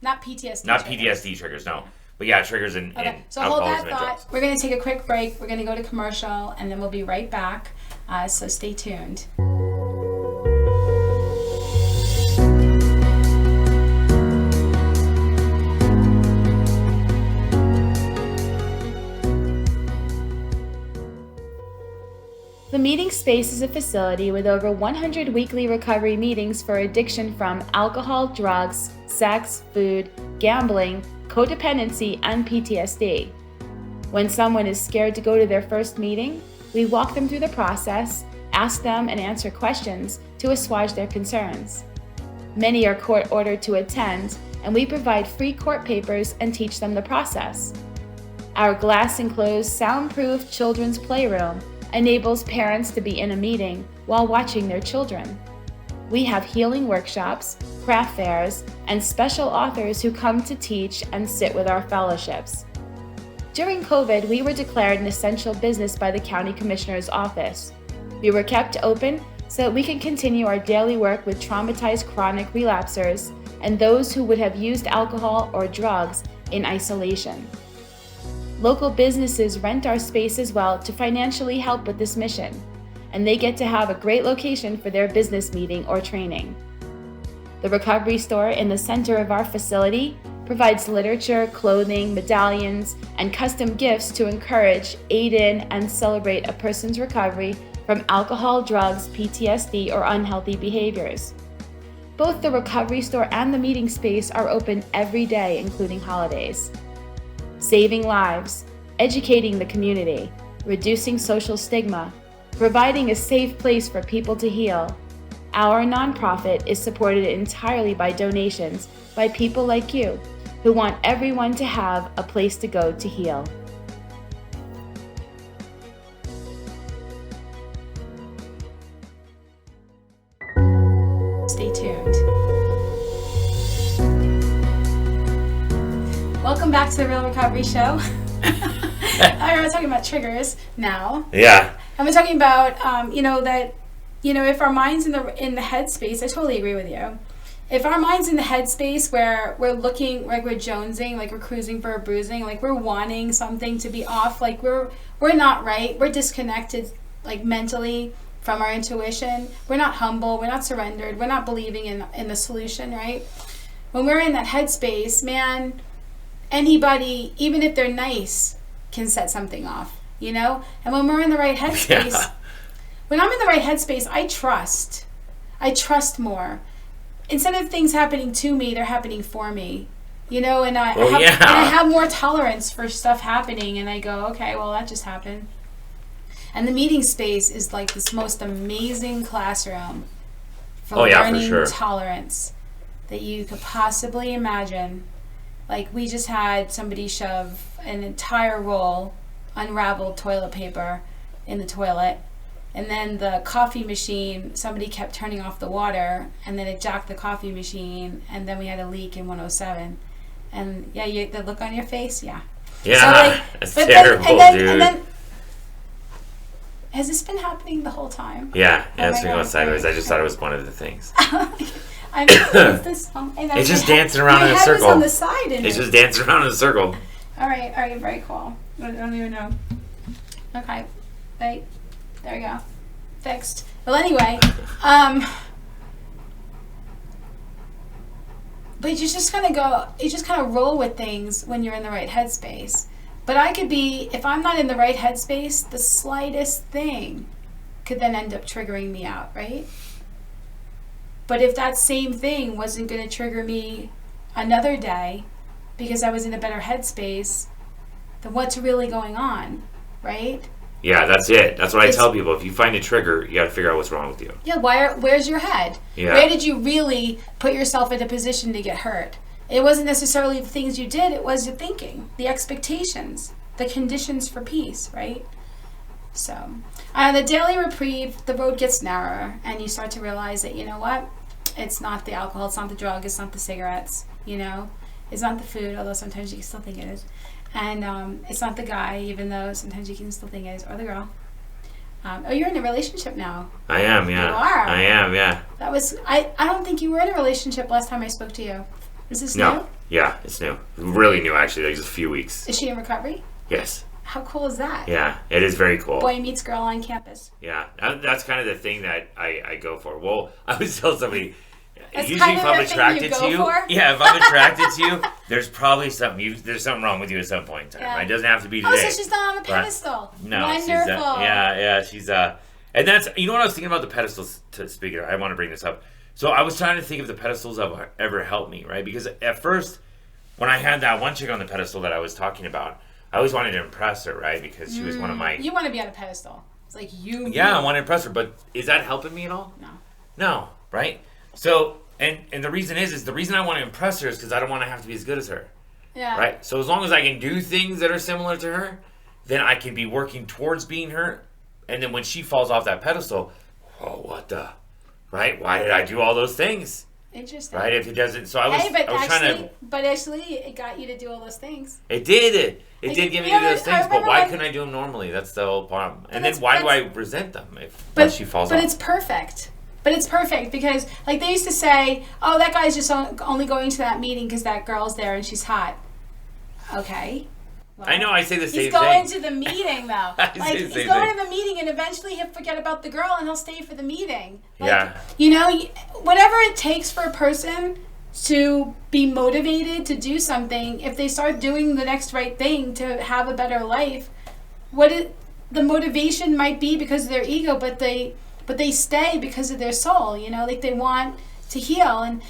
Speaker 1: PTSD.
Speaker 2: Not PTSD triggers, no. But yeah, triggers in
Speaker 1: so hold that thought. We're going to take a quick break. We're going to go to commercial, and then we'll be right back. So stay tuned. The meeting space is a facility with over 100 weekly recovery meetings for addiction from alcohol, drugs, sex, food, gambling, codependency, and PTSD. When someone is scared to go to their first meeting, we walk them through the process, ask them and answer questions to assuage their concerns. Many are court-ordered to attend, and we provide free court papers and teach them the process. Our glass-enclosed, soundproof children's playroom enables parents to be in a meeting while watching their children. We have healing workshops, craft fairs, and special authors who come to teach and sit with our fellowships. During COVID, we were declared an essential business by the County Commissioner's Office. We were kept open so that we can continue our daily work with traumatized chronic relapsers and those who would have used alcohol or drugs in isolation. Local businesses rent our space as well to financially help with this mission, and they get to have a great location for their business meeting or training. The recovery store in the center of our facility provides literature, clothing, medallions, and custom gifts to encourage, aid in, and celebrate a person's recovery from alcohol, drugs, PTSD, or unhealthy behaviors. Both the recovery store and the meeting space are open every day, including holidays. Saving lives, educating the community, reducing social stigma, providing a safe place for people to heal. Our nonprofit is supported entirely by donations by people like you who want everyone to have a place to go to heal. Stay tuned. Welcome back to the Real Recovery Show. We're talking about triggers now.
Speaker 2: Yeah.
Speaker 1: And we're talking about, if our mind's in the headspace, I totally agree with you. If our mind's in the headspace where we're looking like we're jonesing, like we're cruising for a bruising, like we're wanting something to be off, like we're not right, we're disconnected, like mentally from our intuition, we're not humble, we're not surrendered, we're not believing in the solution, right? When we're in that headspace, man, anybody, even if they're nice, can set something off, And when we're in the right headspace, when I'm in the right headspace, I trust more. Instead of things happening to me, they're happening for me, and I have more tolerance for stuff happening, and I go, okay, well, that just happened. And the meeting space is like this most amazing classroom for learning tolerance that you could possibly imagine. Like, we just had somebody shove an entire roll unraveled toilet paper in the toilet, and then the coffee machine, somebody kept turning off the water, and then it jacked the coffee machine, and then we had a leak in 107. And the look on your face, yeah.
Speaker 2: Yeah, it's terrible, dude.
Speaker 1: And then, has this been happening the whole time?
Speaker 2: Yeah, it's been going sideways. I just thought it was one of the things. It's just dancing around in a circle.
Speaker 1: On the side.
Speaker 2: It's just dancing around in a circle.
Speaker 1: All right, very cool. I don't even know. Okay, right, there we go, fixed. Well, anyway, but you just kind of roll with things when you're in the right headspace. But if I'm not in the right headspace, the slightest thing could then end up triggering me out, right? But if that same thing wasn't going to trigger me another day because I was in a better headspace, then what's really going on, right?
Speaker 2: Yeah, that's it. That's what I tell people. If you find a trigger, you got to figure out what's wrong with you.
Speaker 1: Yeah, where's your head?
Speaker 2: Yeah.
Speaker 1: Where did you really put yourself in a position to get hurt? It wasn't necessarily the things you did, it was your thinking, the expectations, the conditions for peace, right? So, the daily reprieve, the road gets narrower, and you start to realize that, you know what? It's not the alcohol, it's not the drug, it's not the cigarettes, It's not the food, although sometimes you can still think it is. And it's not the guy, even though sometimes you can still think it is, or the girl. You're in a relationship now.
Speaker 2: I am, yeah.
Speaker 1: You are.
Speaker 2: I am, yeah.
Speaker 1: I don't think you were in a relationship last time I spoke to you. Is this new?
Speaker 2: No. Yeah, it's new. Really new, actually. Like just a few weeks.
Speaker 1: Is she in recovery?
Speaker 2: Yes.
Speaker 1: How cool is that?
Speaker 2: Yeah, it is very cool.
Speaker 1: Boy meets girl on campus.
Speaker 2: Yeah, that's kind of the thing that I go for. Well, I would tell somebody,
Speaker 1: That's
Speaker 2: usually
Speaker 1: kind
Speaker 2: if
Speaker 1: of
Speaker 2: I'm
Speaker 1: the thing
Speaker 2: attracted
Speaker 1: you go
Speaker 2: to you,
Speaker 1: for?
Speaker 2: yeah, if I'm attracted to you, there's probably there's something wrong with you at some point in time.
Speaker 1: Yeah.
Speaker 2: Right? It doesn't have to be
Speaker 1: Oh,
Speaker 2: today.
Speaker 1: so she's not on a pedestal.
Speaker 2: No,
Speaker 1: Wonderful.
Speaker 2: she's and that's, you know what I was thinking about the pedestals. Speaking of, I want to bring this up. So I was trying to think if the pedestals have ever helped me, right? Because at first, when I had that one chick on the pedestal that I was talking about, I always wanted to impress her, right? Because she was one of my...
Speaker 1: You want to be on a pedestal. It's like you...
Speaker 2: Yeah, I want to impress her, but is that helping me at all?
Speaker 1: No.
Speaker 2: No, right? So, and the reason is the reason I want to impress her is because I don't want to have to be as good as her.
Speaker 1: Yeah.
Speaker 2: Right? So as long as I can do things that are similar to her, then I can be working towards being her. And then when she falls off that pedestal, oh, what the... Right? Why did I do all those things?
Speaker 1: Interesting.
Speaker 2: Right? If it doesn't... So I was trying to...
Speaker 1: But actually, it got you to do all those things.
Speaker 2: It did. It did give me to do those things, but why
Speaker 1: when,
Speaker 2: couldn't I do them normally? That's the whole problem. And then why do I resent them
Speaker 1: but,
Speaker 2: when she falls off?
Speaker 1: But it's perfect. But it's perfect because, like, they used to say, oh, that guy's just only going to that meeting because that girl's there and she's hot. Okay. Well,
Speaker 2: I know, I say the same thing.
Speaker 1: He's going to the meeting, though.
Speaker 2: Like,
Speaker 1: he's going to the meeting, and eventually he'll forget about the girl, and he'll stay for the meeting. Like,
Speaker 2: yeah.
Speaker 1: You know, whatever it takes for a person to be motivated to do something, if they start doing the next right thing to have a better life, the motivation might be because of their ego, but they stay because of their soul, you know, like they want to heal. And,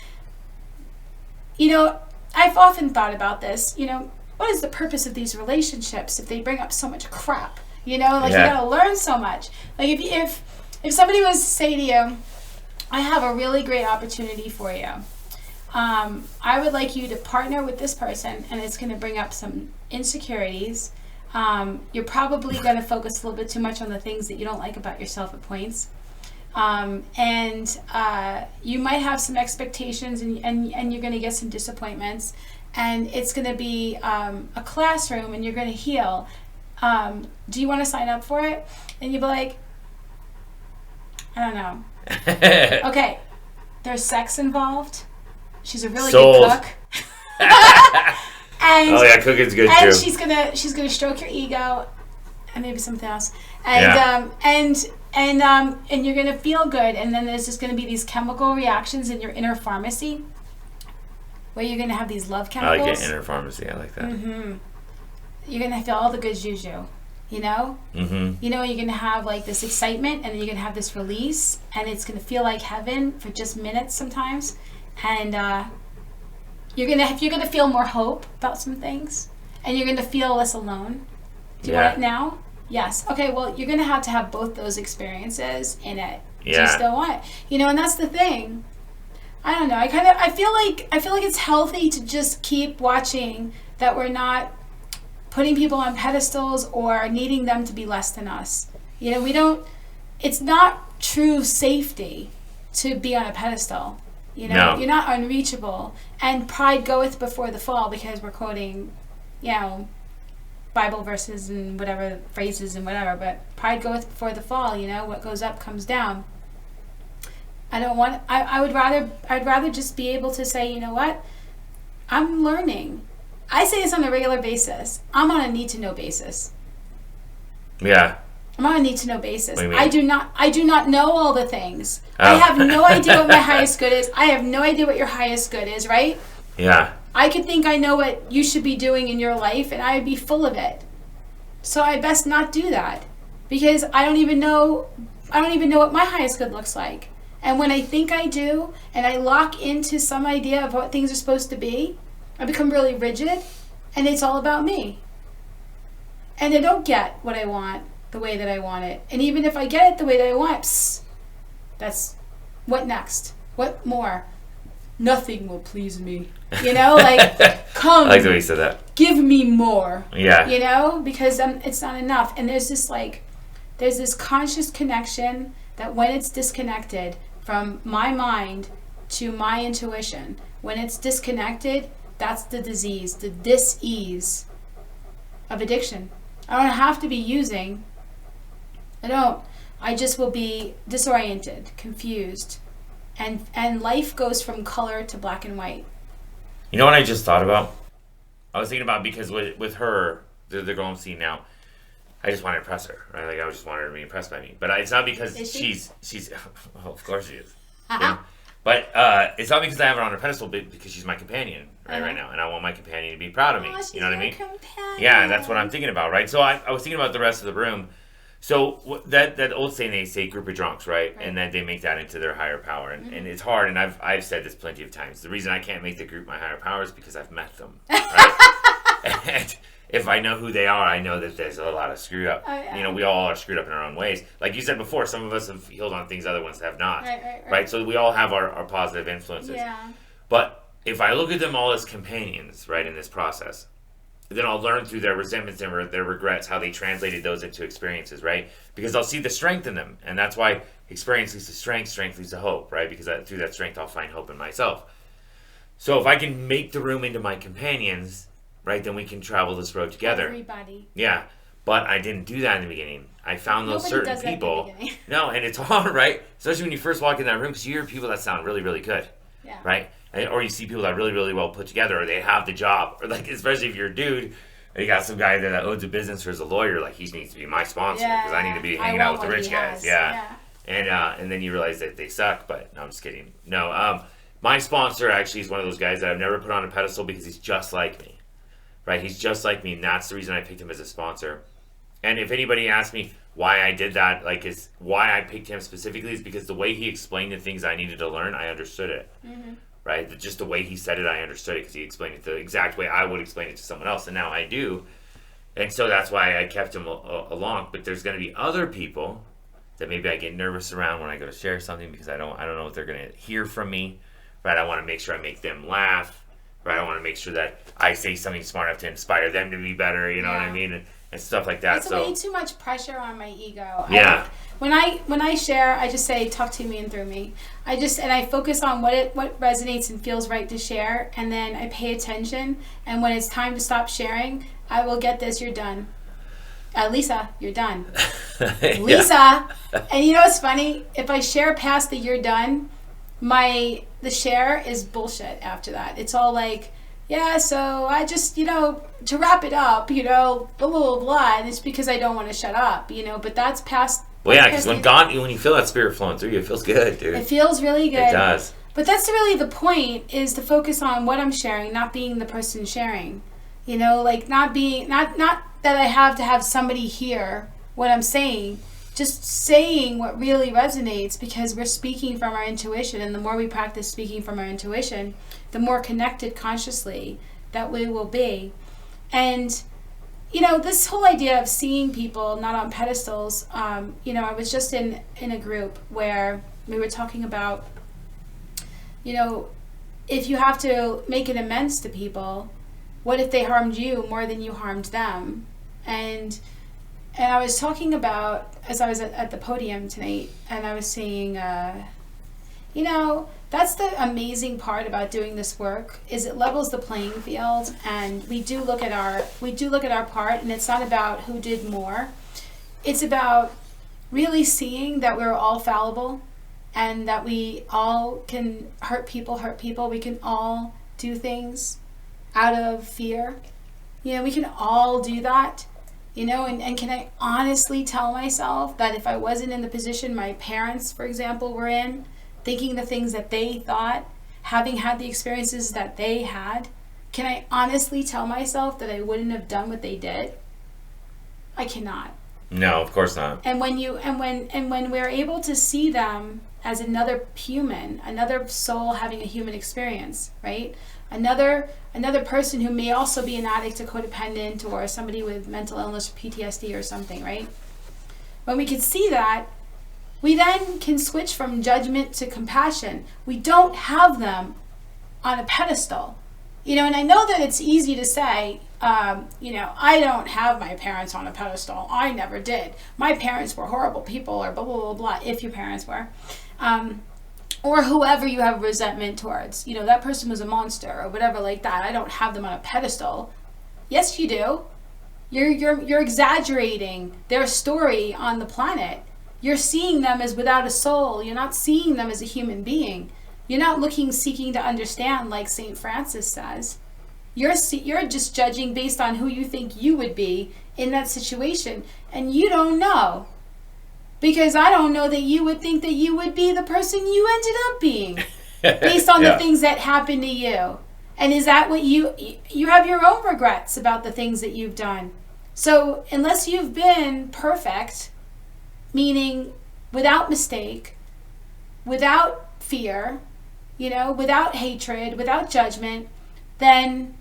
Speaker 1: you know, I've often thought about this, you know, what is the purpose of these relationships if they bring up so much crap? You know, like you gotta learn so much. Like if somebody was to say to you, I have a really great opportunity for you. I would like you to partner with this person, and it's going to bring up some insecurities. You're probably going to focus a little bit too much on the things that you don't like about yourself at points. And you might have some expectations, and you're going to get some disappointments. And it's going to be a classroom, and you're going to heal. Do you want to sign up for it? And you'd be like, I don't know. Okay, there's sex involved. She's a really good cook. And,
Speaker 2: oh yeah, cooking's good
Speaker 1: and
Speaker 2: too.
Speaker 1: And she's gonna stroke your ego, and maybe something else. And and you're gonna feel good. And then there's just gonna be these chemical reactions in your inner pharmacy, where you're gonna have these love chemicals.
Speaker 2: I like it, inner pharmacy. I like that.
Speaker 1: Mm-hmm. You're gonna feel all the good juju. You know?
Speaker 2: Mm-hmm.
Speaker 1: You know, you're going to have like this excitement, and then you're going to have this release, and it's going to feel like heaven for just minutes sometimes. And you're going to feel more hope about some things, and you're going to feel less alone. Do you want it now? Yes. Okay, well, you're going to have both those experiences in it.
Speaker 2: Yeah.
Speaker 1: You still want it. You know, and that's the thing. I don't know. I feel like it's healthy to just keep watching that we're not putting people on pedestals or needing them to be less than us. You know, it's not true safety to be on a pedestal. You know, You're not unreachable. And pride goeth before the fall, because we're quoting, you know, Bible verses and whatever, phrases and whatever, but pride goeth before the fall, you know, what goes up comes down. I'd rather just be able to say, you know what, I'm learning. I say this on a regular basis. I'm on a need-to-know basis.
Speaker 2: Yeah.
Speaker 1: I'm on a need-to-know basis.
Speaker 2: What do you mean?
Speaker 1: I do not know all the things.
Speaker 2: Oh.
Speaker 1: I have no idea what my highest good is. I have no idea what your highest good is, right?
Speaker 2: Yeah.
Speaker 1: I could think I know what you should be doing in your life, and I would be full of it. So I best not do that, because I don't even know what my highest good looks like. And when I think I do, and I lock into some idea of what things are supposed to be, I become really rigid, and it's all about me. And I don't get what I want the way that I want it. And even if I get it the way that I want, that's what next? What more? Nothing will please me. You know, like, come.
Speaker 2: I like the way you said that.
Speaker 1: Give me more.
Speaker 2: Yeah.
Speaker 1: You know, because it's not enough. And there's this conscious connection that when it's disconnected from my mind to my intuition, when it's disconnected, that's the disease, the dis-ease of addiction. I don't have to be using. I don't. I just will be disoriented, confused. And life goes from color to black and white.
Speaker 2: You know what I just thought about? I was thinking about, because with her, the girl I'm seeing now, I just want to impress her, right? Like I just want her to be impressed by me. But it's not because she's well, of course she is. Yeah. But it's not because I have her on her pedestal, but because she's my companion right now, and I want my companion to be proud of me. You know what I mean?
Speaker 1: Companion.
Speaker 2: Yeah, that's what I'm thinking about, right? So I was thinking about the rest of the room. So that old saying, they say group of drunks, right? And then they make that into their higher power, and it's hard. And I've said this plenty of times. The reason I can't make the group my higher power is because I've met them, right? And if I know who they are, I know that there's a lot of screwed up. Oh, yeah. You know, we all are screwed up in our own ways. Like you said before, some of us have healed on things other ones have not. Right? So we all have our positive influences. Yeah. But if I look at them all as companions, right, in this process, then I'll learn through their resentments and their regrets how they translated those into experiences, right? Because I'll see the strength in them. And that's why experience leads to strength, strength leads to hope, right? Because through that strength, I'll find hope in myself. So if I can make the room into my companions, right, then we can travel this road together.
Speaker 1: Everybody.
Speaker 2: Yeah. But I didn't do that in the beginning. I found those certain people. No, and it's hard, right? Especially when you first walk in that room, because you hear people that sound really, really good. Yeah. Right? Or you see people that are really, really well put together, or they have the job. Or like, especially if you're a dude, and you got some guy there that owns a business or is a lawyer, like he needs to be my sponsor because I need to be hanging out with the rich guys. Yeah. And then you realize that they suck, but no, I'm just kidding. No, my sponsor actually is one of those guys that I've never put on a pedestal because he's just like me. Right? He's just like me, and that's the reason I picked him as a sponsor. And if anybody asks me why I did that, like, is why I picked him specifically, is because the way he explained the things I needed to learn, I understood it. Mm-hmm. Right? Just the way he said it, I understood it because he explained it the exact way I would explain it to someone else, and now I do. And so that's why I kept him along. But there's going to be other people that maybe I get nervous around when I go to share something because I don't know what they're going to hear from me. Right? I want to make sure I make them laugh. Right? I want to make sure that I say something smart enough to inspire them to be better. You know what I mean? And stuff like that.
Speaker 1: It's way too much pressure on my ego. Yeah. When I share, I just say, talk to me and through me. I focus on what resonates and feels right to share, and then I pay attention. And when it's time to stop sharing, I will get this. You're done. Lisa, you're done. Lisa. And you know what's funny? If I share past the you're done, the share is bullshit after that. It's all like, yeah, so I just, to wrap it up, blah, blah, blah, blah, and it's because I don't want to shut up, but that's past...
Speaker 2: Well, yeah, because when you feel that spirit flowing through you, it feels good, dude.
Speaker 1: It feels really good.
Speaker 2: It does.
Speaker 1: But that's really the point, is to focus on what I'm sharing, not being the person sharing. Like not that I have to have somebody hear what I'm saying, just saying what really resonates, because we're speaking from our intuition, and the more we practice speaking from our intuition, the more connected consciously that we will be. And this whole idea of seeing people not on pedestals, I was just in a group where we were talking about, if you have to make an amends to people, what if they harmed you more than you harmed them? And I was talking about, as I was at the podium tonight, and I was saying, that's the amazing part about doing this work, is it levels the playing field, and we do look at our part, and it's not about who did more. It's about really seeing that we're all fallible, and that we all can hurt people. We can all do things out of fear. We can all do that. And can I honestly tell myself that if I wasn't in the position my parents, for example, were in, thinking the things that they thought, having had the experiences that they had, can I honestly tell myself that I wouldn't have done what they did? I cannot.
Speaker 2: No, of course not.
Speaker 1: And when we're able to see them as another human, another soul having a human experience, right? Another person who may also be an addict, a codependent, or somebody with mental illness, PTSD or something, right? When we can see that, we then can switch from judgment to compassion. We don't have them on a pedestal. And I know that it's easy to say, I don't have my parents on a pedestal. I never did. My parents were horrible people, or blah, blah, blah, blah, if your parents were. Or whoever you have resentment towards. That person was a monster, or whatever like that. I don't have them on a pedestal. Yes, you do. You're exaggerating their story on the planet. You're seeing them as without a soul. You're not seeing them as a human being. You're not seeking to understand, like St. Francis says. You're just judging based on who you think you would be in that situation, and you don't know. Because I don't know that you would think that you would be the person you ended up being based on the things that happened to you. And is that what you have your own regrets about the things that you've done. So unless you've been perfect, meaning without mistake, without fear, without hatred, without judgment, then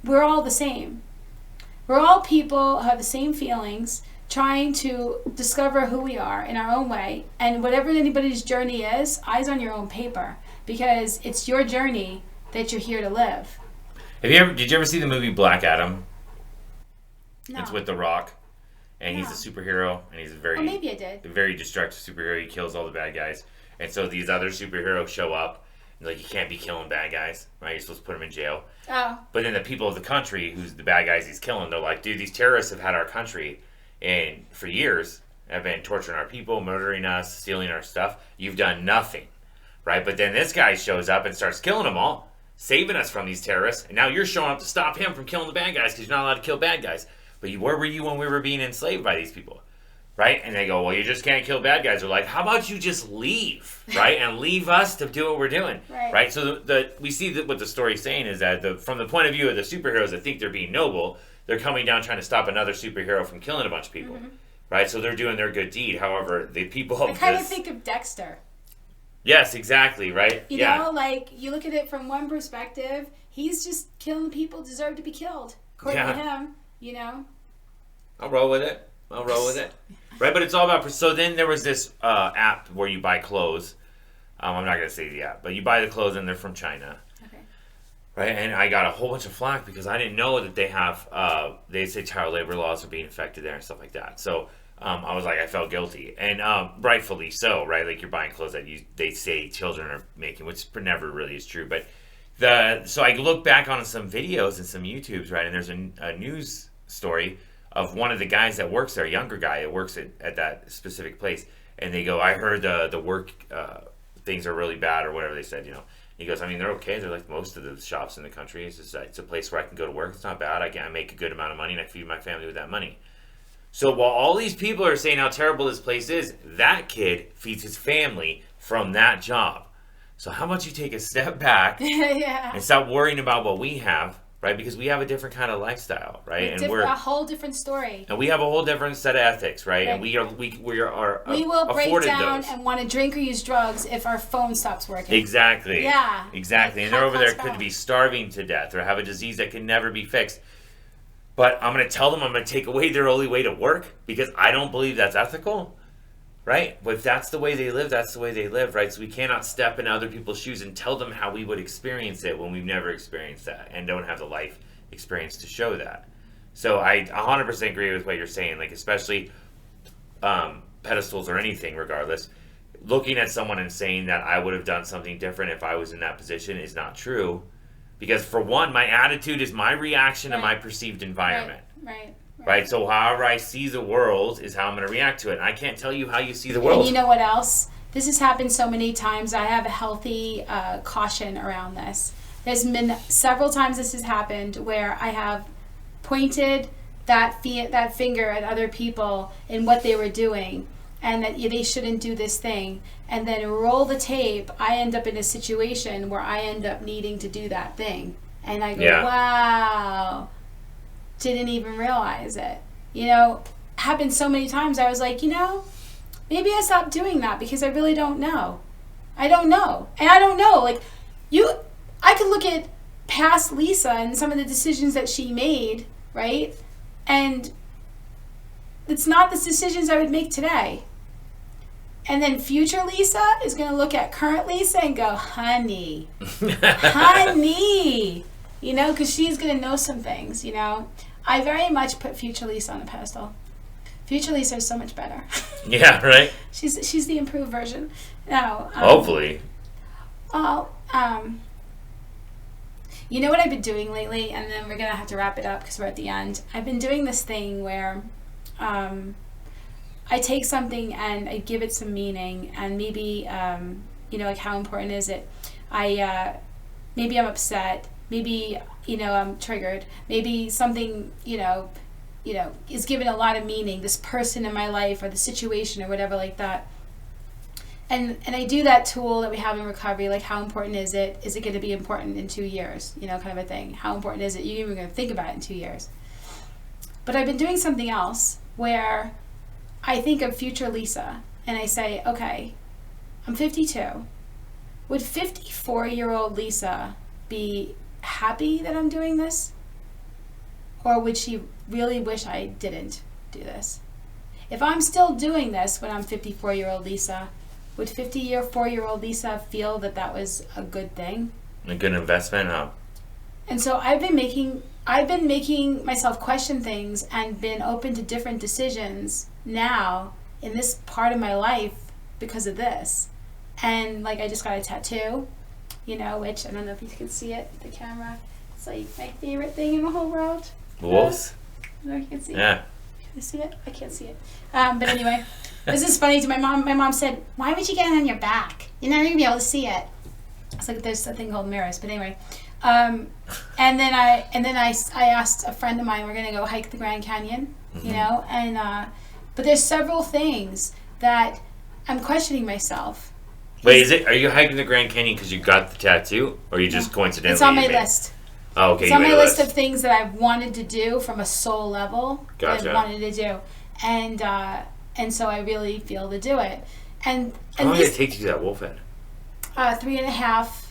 Speaker 1: we're all the same. We're all people who have the same feelings, trying to discover who we are in our own way. And whatever anybody's journey is, eyes on your own paper, because it's your journey that you're here to live.
Speaker 2: Did you ever see the movie Black Adam?
Speaker 1: No.
Speaker 2: It's with The Rock, and he's a superhero, and he's
Speaker 1: maybe I did.
Speaker 2: a very destructive superhero. He kills all the bad guys, and so these other superheroes show up. And like, you can't be killing bad guys, right? You're supposed to put them in jail.
Speaker 1: Oh.
Speaker 2: But then the people of the country, who's the bad guys he's killing, they're like, dude, these terrorists have had our country. And for years, have been torturing our people, murdering us, stealing our stuff. You've done nothing, right? But then this guy shows up and starts killing them all, saving us from these terrorists. And now you're showing up to stop him from killing the bad guys because you're not allowed to kill bad guys. But where were you when we were being enslaved by these people, right? And they go, well, you just can't kill bad guys. They're like, how about you just leave, right? And leave us to do what we're doing, right? So we see that what the story's saying is that from the point of view of the superheroes that think they're being noble, they're coming down trying to stop another superhero from killing a bunch of people, right? So they're doing their good deed. However, the people of
Speaker 1: I kind of think of Dexter.
Speaker 2: Yes, exactly, right?
Speaker 1: You know, like, you look at it from one perspective, he's just killing people who deserve to be killed, according to him,
Speaker 2: I'll roll with it. Right, but it's all about... So then there was this app where you buy clothes. I'm not going to say the app, but you buy the clothes and they're from China. Right, and I got a whole bunch of flack because I didn't know that they have, they say child labor laws are being affected there and stuff like that. So I was like, I felt guilty, and rightfully so, right? Like, you're buying clothes that they say children are making, which never really is true. But so I look back on some videos and some YouTubes, right? And there's a news story of one of the guys that works there, a younger guy that works at that specific place, and they go, I heard the work things are really bad, or whatever they said, He goes, I mean, they're okay. They're like most of the shops in the country. It's a place where I can go to work. It's not bad. I make a good amount of money, and I feed my family with that money. So while all these people are saying how terrible this place is, that kid feeds his family from that job. So how about you take a step back and stop worrying about what we have, right? Because we have a different kind of lifestyle, right?
Speaker 1: And we're a whole different story.
Speaker 2: And we have a whole different set of ethics, right? And we
Speaker 1: will break down
Speaker 2: those.
Speaker 1: And want to drink or use drugs if our phone stops working.
Speaker 2: Exactly.
Speaker 1: Yeah.
Speaker 2: Exactly. And they're over there could be starving to death or have a disease that can never be fixed. But I'm going to tell them I'm going to take away their only way to work because I don't believe that's ethical, right? But if that's the way they live, that's the way they live, right? So we cannot step in other people's shoes and tell them how we would experience it when we've never experienced that and don't have the life experience to show that. So I 100% agree with what you're saying, like, especially pedestals or anything, regardless. Looking at someone and saying that I would have done something different if I was in that position is not true. Because for one, my attitude is my reaction to my perceived environment. Right? So however I see the world is how I'm going to react to it. And I can't tell you how you see the world.
Speaker 1: And you know what else? This has happened so many times. I have a healthy caution around this. There's been several times this has happened where I have pointed that finger at other people in what they were doing and that they shouldn't do this thing. And then roll the tape, I end up in a situation where I end up needing to do that thing. And I go, wow, didn't even realize it. Happened so many times. I was like, maybe I stopped doing that because I really don't know. I don't know. And I don't know. Like, I could look at past Lisa and some of the decisions that she made, right? And it's not the decisions I would make today. And then future Lisa is going to look at current Lisa and go, honey, honey, because she's going to know some things, I very much put future Lisa on a pedestal. Future Lisa is so much better.
Speaker 2: Yeah, right?
Speaker 1: She's the improved version. No.
Speaker 2: Hopefully.
Speaker 1: Well, you know what I've been doing lately? And then we're going to have to wrap it up because we're at the end. I've been doing this thing where I take something and I give it some meaning, and maybe like, how important is it? Maybe I'm upset maybe, I'm triggered. Maybe something, is given a lot of meaning, this person in my life or the situation or whatever like that. And I do that tool that we have in recovery, like how important is it? Is it going to be important in 2 years? Kind of a thing. How important is it? You're even going to think about it in 2 years. But I've been doing something else where I think of future Lisa and I say, okay, I'm 52. Would 54-year-old Lisa be happy that I'm doing this? Or would she really wish I didn't do this? If I'm still doing this when I'm 54-year-old Lisa, would 54-year-old Lisa feel that that was a good thing?
Speaker 2: A good investment, huh?
Speaker 1: And so I've been making myself question things and been open to different decisions now in this part of my life because of this. And like I just got a tattoo, which I don't know if you can see it, the camera. It's like my favorite thing in the whole world.
Speaker 2: Wolves?
Speaker 1: I don't know if you can see it.
Speaker 2: Yeah.
Speaker 1: Can you see it? I can't see it. But anyway, this is funny to my mom. My mom said, "Why would you get it on your back? You're not going to be able to see it." It's like there's a thing called mirrors. But anyway, and then I asked a friend of mine, we're going to go hike the Grand Canyon, and but there's several things that I'm questioning myself.
Speaker 2: Wait, are you hiking the Grand Canyon because you got the tattoo, or you just coincidentally?
Speaker 1: It's on my list.
Speaker 2: Oh, okay.
Speaker 1: It's on my list of things that I've wanted to do from a soul level.
Speaker 2: Gotcha.
Speaker 1: That I've wanted to do, and so I really feel to do it. And
Speaker 2: how long did it take to do that wolf head?
Speaker 1: 3.5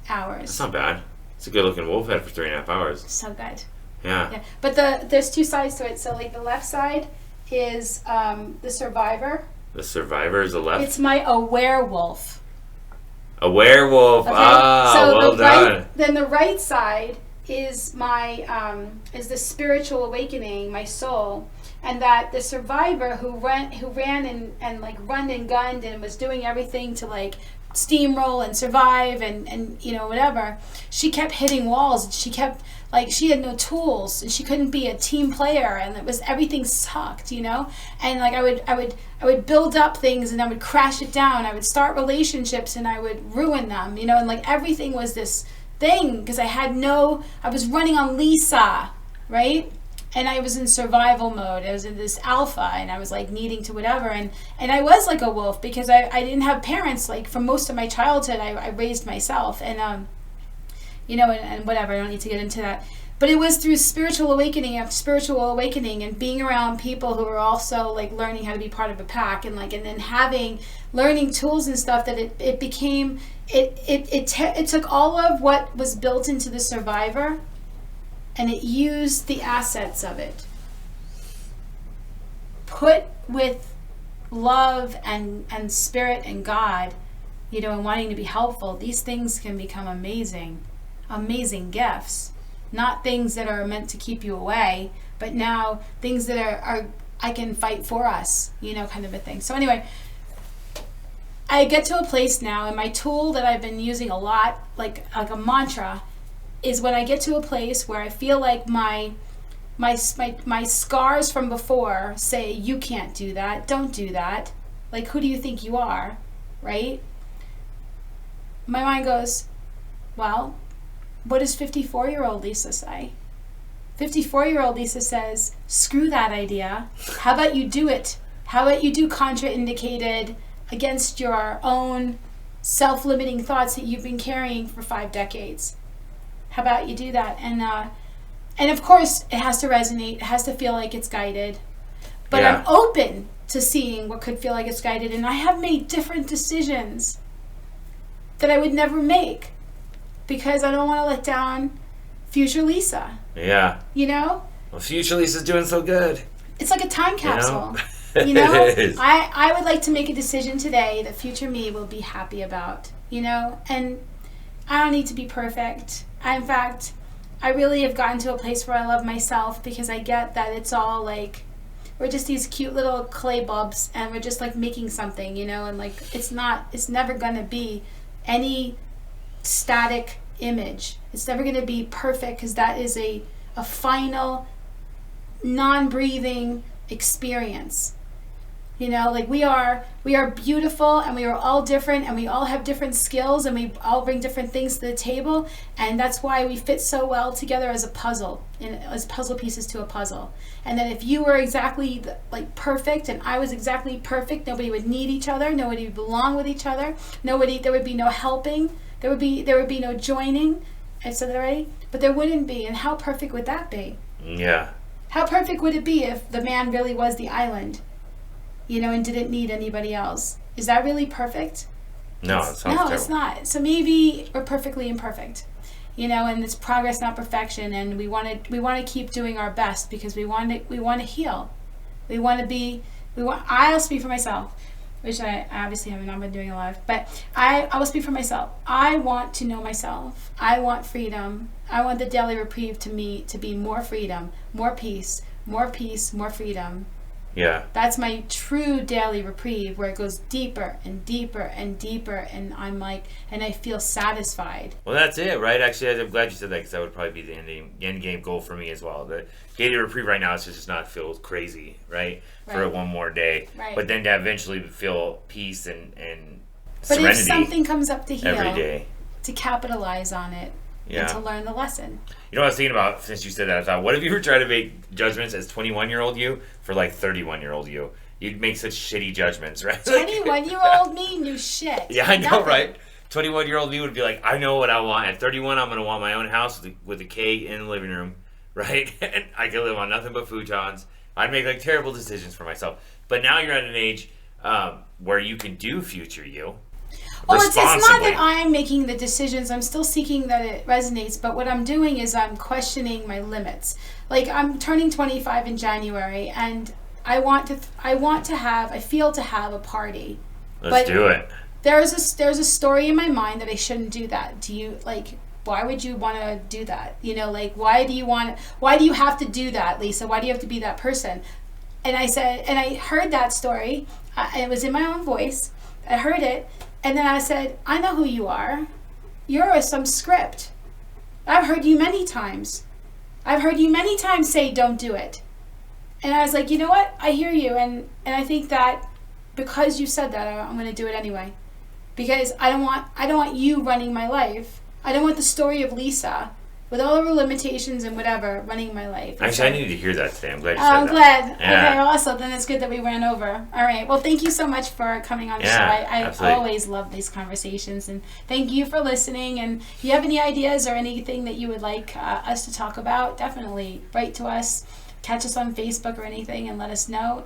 Speaker 1: hours.
Speaker 2: That's not bad. It's a good looking wolf head for 3.5 hours.
Speaker 1: So good.
Speaker 2: Yeah.
Speaker 1: But there's two sides to it. So like the left side is the survivor.
Speaker 2: The survivor is the left.
Speaker 1: It's a werewolf.
Speaker 2: A werewolf. Okay. So well done.
Speaker 1: Then the right side is is the spiritual awakening, my soul, and that the survivor who ran and like run and gunned and was doing everything to like steamroll and survive and whatever. She kept hitting walls. And she kept she had no tools and she couldn't be a team player and everything sucked, and like I would build up things and I would crash it down. I would start relationships and I would ruin them, and like everything was this thing because I was running on Lisa, right? And I was in survival mode. I was in this alpha and I was like needing to whatever. And I was like a wolf because I didn't have parents. Like for most of my childhood, I raised myself and and whatever. I don't need to get into that. But it was through spiritual awakening after spiritual awakening and being around people who were also like learning how to be part of a pack and then learning tools and stuff that it became, it took all of what was built into the survivor and it used the assets of it. Put with love and spirit and God, and wanting to be helpful, these things can become amazing gifts. Not things that are meant to keep you away, but now things that are I can fight for us, kind of a thing. So anyway, I get to a place now, and my tool that I've been using a lot, like a mantra, is when I get to a place where I feel like my scars from before say, you can't do that, don't do that. Like, who do you think you are, right? My mind goes, well, what does 54-year-old Lisa say? 54-year-old Lisa says, screw that idea. How about you do it? How about you do contraindicated against your own self-limiting thoughts that you've been carrying for 5 decades? How about you do that? And of course, it has to resonate. It has to feel like it's guided. But yeah. I'm open to seeing what could feel like it's guided. And I have made different decisions that I would never make because I don't want to let down future Lisa.
Speaker 2: Yeah. Well, future Lisa's doing so good.
Speaker 1: It's like a time capsule.
Speaker 2: It is.
Speaker 1: I would like to make a decision today that future me will be happy about, and I don't need to be perfect. In fact, I really have gotten to a place where I love myself because I get that it's all like, we're just these cute little clay bulbs and we're just like making something, and like it's never going to be any static image. It's never going to be perfect because that is a final non-breathing experience. You know, like we are beautiful, and we are all different, and we all have different skills, and we all bring different things to the table, and that's why we fit so well together as a puzzle, as puzzle pieces to a puzzle. And that if you were exactly like perfect and I was exactly perfect, nobody would need each other, nobody would belong with each other, there would be no helping, there would be no joining. I said that already, but there wouldn't be. And how perfect would that be?
Speaker 2: Yeah.
Speaker 1: How perfect would it be if the man really was the island? You know, and didn't need anybody else. Is that really perfect?
Speaker 2: No, it sounds terrible.
Speaker 1: It's not. So maybe we're perfectly imperfect, you know, and it's progress, not perfection. And we want to keep doing our best because we want to heal. I'll speak for myself, which I obviously have not been doing a lot of, but I will speak for myself. I want to know myself. I want freedom. I want the daily reprieve to be more freedom, more peace, more freedom.
Speaker 2: Yeah.
Speaker 1: That's my true daily reprieve, where it goes deeper and deeper and deeper, and I'm like, and I feel satisfied.
Speaker 2: Well, that's it, right? Actually, I'm glad you said that, because that would probably be the end game goal for me as well. The daily reprieve right now is just not feel crazy, right? For one more day.
Speaker 1: Right.
Speaker 2: But then to eventually feel peace and
Speaker 1: but
Speaker 2: serenity.
Speaker 1: if something comes up to heal,
Speaker 2: every day,
Speaker 1: to capitalize on it, and to learn the lesson.
Speaker 2: You know what I was thinking about since you said that? I thought, what if you were trying to make judgments as 21-year-old you for like 31-year-old you? You'd make such shitty judgments, right?
Speaker 1: 21-year-old me knew shit.
Speaker 2: Yeah, I know, right? 21-year-old me would be like, I know what I want. At 31, I'm going to want my own house with a cake in the living room, right? And I can live on nothing but futons. I'd make like terrible decisions for myself. But now you're at an age where you can do future you.
Speaker 1: Well, it's not that I'm making the decisions. I'm still seeking that it resonates. But what I'm doing is I'm questioning my limits. Like, I'm turning 25 in January, and I feel to have a party.
Speaker 2: Let's do it.
Speaker 1: There's a story in my mind that I shouldn't do that. Do you, like, why would you want to do that? You know, like, why do you have to do that, Lisa? Why do you have to be that person? And I heard that story. It was in my own voice. I heard it. And then I said, I know who you are. You're some script. I've heard you many times. I've heard you many times say, don't do it. And I was like, you know what? I hear you. And I think that because you said that, I'm going to do it anyway. Because I don't want you running my life. I don't want the story of Lisa, with all of her limitations and whatever, running my life.
Speaker 2: Actually, I needed to hear that today. I'm glad you said
Speaker 1: that. I'm glad.
Speaker 2: Yeah.
Speaker 1: Okay, awesome. Then it's good that we ran over. All right. Well, thank you so much for coming on the show. I always love these conversations. And thank you for listening. And if you have any ideas or anything that you would like us to talk about, definitely write to us, catch us on Facebook or anything, and let us know,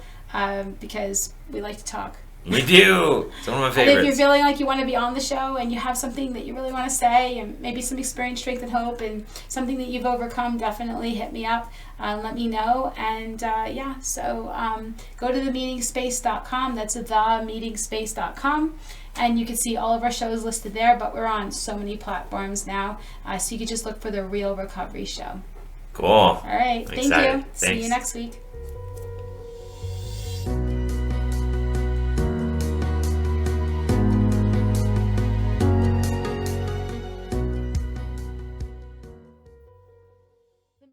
Speaker 1: because we like to talk.
Speaker 2: We do. It's one of my favorites.
Speaker 1: And if you're feeling like you want to be on the show and you have something that you really want to say, and maybe some experience, strength, and hope, and something that you've overcome, definitely hit me up. Let me know. And so go to themeetingspace.com. That's themeetingspace.com. And you can see all of our shows listed there, but we're on so many platforms now. So you can just look for The Real Recovery Show.
Speaker 2: Cool.
Speaker 1: All right. Thank you.
Speaker 2: Thanks.
Speaker 1: See you next week.